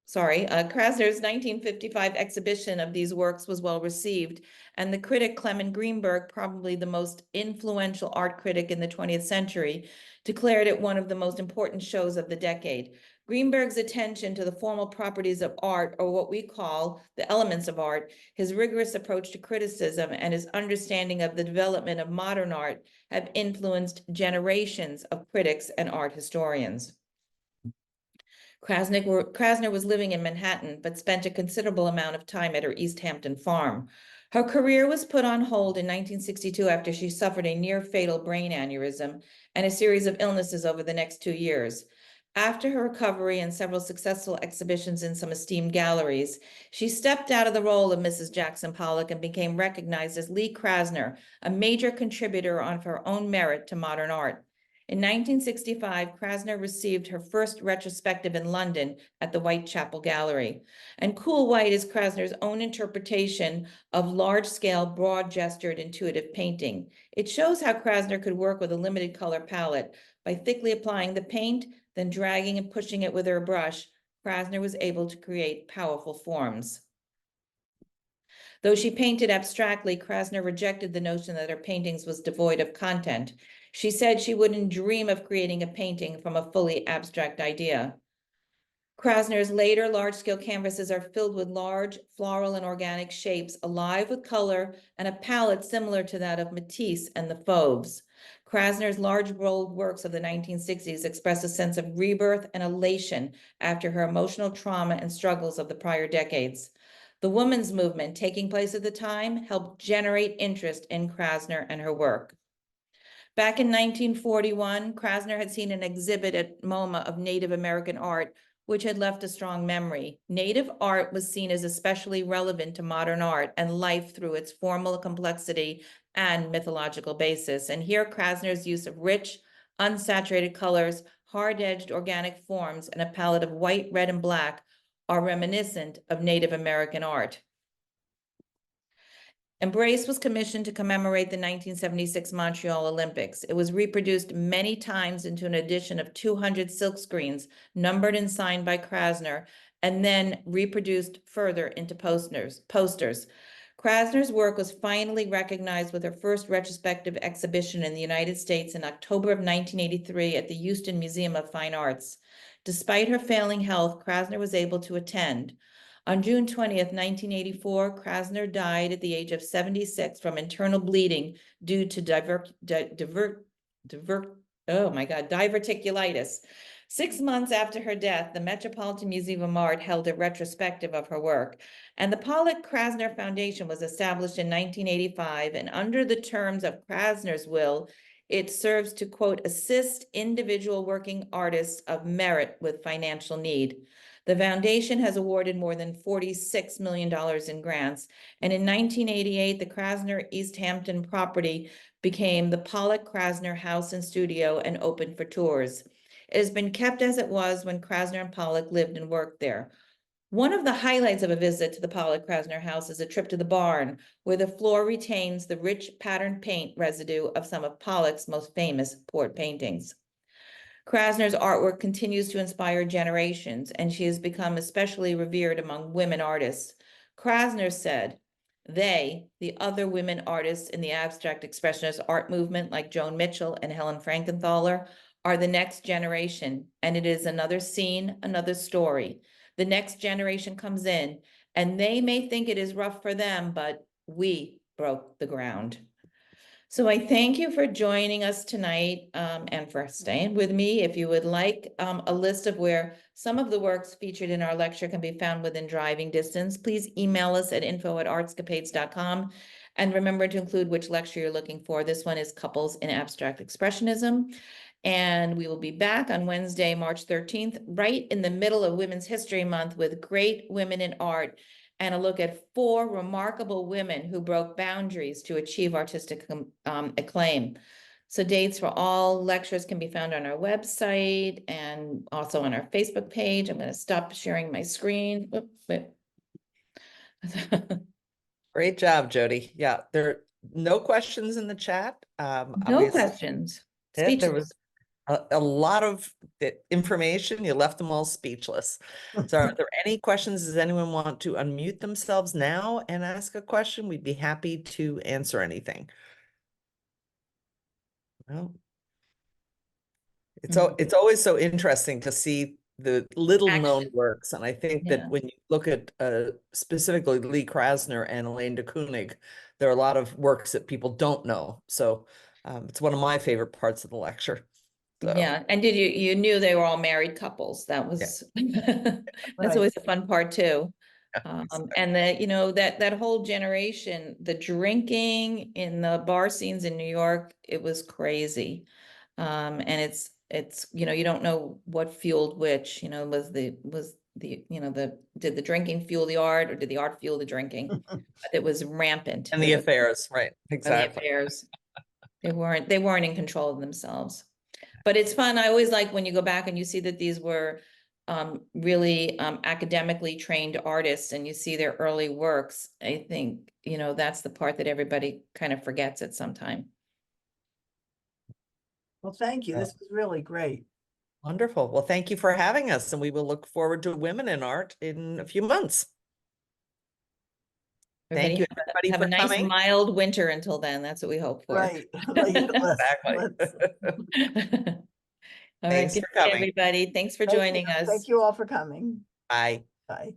Krasner's 1955 exhibition of these works was well received, and the critic Clement Greenberg, probably the most influential art critic in the 20th century, declared it one of the most important shows of the decade. Greenberg's attention to the formal properties of art, or what we call the elements of art, his rigorous approach to criticism, and his understanding of the development of modern art have influenced generations of critics and art historians. Krasner was living in Manhattan, but spent a considerable amount of time at her East Hampton farm. Her career was put on hold in 1962 after she suffered a near-fatal brain aneurysm and a series of illnesses over the next 2 years. After her recovery and several successful exhibitions in some esteemed galleries, she stepped out of the role of Mrs. Jackson Pollock and became recognized as Lee Krasner, a major contributor on her own merit to modern art. In 1965, Krasner received her first retrospective in London at the Whitechapel Gallery. And Cool White is Krasner's own interpretation of large-scale, broad-gestured, intuitive painting. It shows how Krasner could work with a limited color palette. By thickly applying the paint, then dragging and pushing it with her brush, Krasner was able to create powerful forms. Though she painted abstractly, Krasner rejected the notion that her paintings was devoid of content. She said she wouldn't dream of creating a painting from a fully abstract idea. Krasner's later large-scale canvases are filled with large floral and organic shapes, alive with color, and a palette similar to that of Matisse and the Fauves. Krasner's large, bold works of the 1960s express a sense of rebirth and elation after her emotional trauma and struggles of the prior decades. The women's movement taking place at the time helped generate interest in Krasner and her work. Back in 1941, Krasner had seen an exhibit at MoMA of Native American art, which had left a strong memory. Native art was seen as especially relevant to modern art and life through its formal complexity and mythological basis. And here, Krasner's use of rich, unsaturated colors, hard-edged organic forms, and a palette of white, red, and black are reminiscent of Native American art. Embrace was commissioned to commemorate the 1976 Montreal Olympics. It was reproduced many times into an edition of 200 silkscreens, numbered and signed by Krasner, and then reproduced further into posters. Krasner's work was finally recognized with her first retrospective exhibition in the United States in October of 1983 at the Houston Museum of Fine Arts. Despite her failing health, Krasner was able to attend. On June 20th, 1984, Krasner died at the age of 76 from internal bleeding due to diverticulitis. 6 months after her death, the Metropolitan Museum of Art held a retrospective of her work, and the Pollock-Krasner Foundation was established in 1985, and under the terms of Krasner's will, it serves to, quote, assist individual working artists of merit with financial need. The foundation has awarded more than $46 million in grants, and in 1988, the Krasner East Hampton property became the Pollock-Krasner House and Studio and opened for tours. It has been kept as it was when Krasner and Pollock lived and worked there. One of the highlights of a visit to the Pollock-Krasner house is a trip to the barn, where the floor retains the rich patterned paint residue of some of Pollock's most famous port paintings. Krasner's artwork continues to inspire generations, and she has become especially revered among women artists. Krasner said, "They, the other women artists in the abstract expressionist art movement like Joan Mitchell and Helen Frankenthaler, are the next generation, and it is another scene, another story. The next generation comes in, and they may think it is rough for them, but we broke the ground." So I thank you for joining us tonight and for staying with me. If you would like a list of where some of the works featured in our lecture can be found within driving distance, please email us at info@artscapades.com. And remember to include which lecture you're looking for. This one is Couples in Abstract Expressionism. And we will be back on Wednesday, March 13th, right in the middle of Women's History Month with great women in art and a look at 4 remarkable women who broke boundaries to achieve artistic acclaim. So dates for all lectures can be found on our website and also on our Facebook page. I'm going to stop sharing my screen. Great job, Jody. Yeah, there are no questions in the chat. No questions. There Speechless. a lot of information. You left them all speechless. So are there any questions? Does anyone want to unmute themselves now and ask a question? We'd be happy to answer anything. Well, it's always so interesting to see the little known Action. works. And I think Yeah. that when you look at specifically Lee Krasner and Elaine de Kooning, there are a lot of works that people don't know. So it's one of my favorite parts of the lecture. So, Yeah, and you knew they were all married couples? That was that's Right. always a fun part too. yeah. And that whole generation, the drinking in the bar scenes in New York, it was crazy. And it's you don't know what fueled which. Was did the drinking fuel the art, or did the art fuel the drinking? But it was rampant. And the affairs, right? And the Exactly. affairs. They weren't in control of themselves. But it's fun. I always like when you go back and you see that these were really academically trained artists, and you see their early works. I think, that's the part that everybody kind of forgets at some time. Well, thank you. Yeah. This was really great. Wonderful. Well, thank you for having us, and we will look forward to Women in Art in a few months. Thank you, everybody, Have for a nice coming. mild winter until then. That's what we hope for. Right. Exactly. All right, Thanks good for day, coming. everybody. Thanks for joining us. Thank you all for coming. Bye. Bye.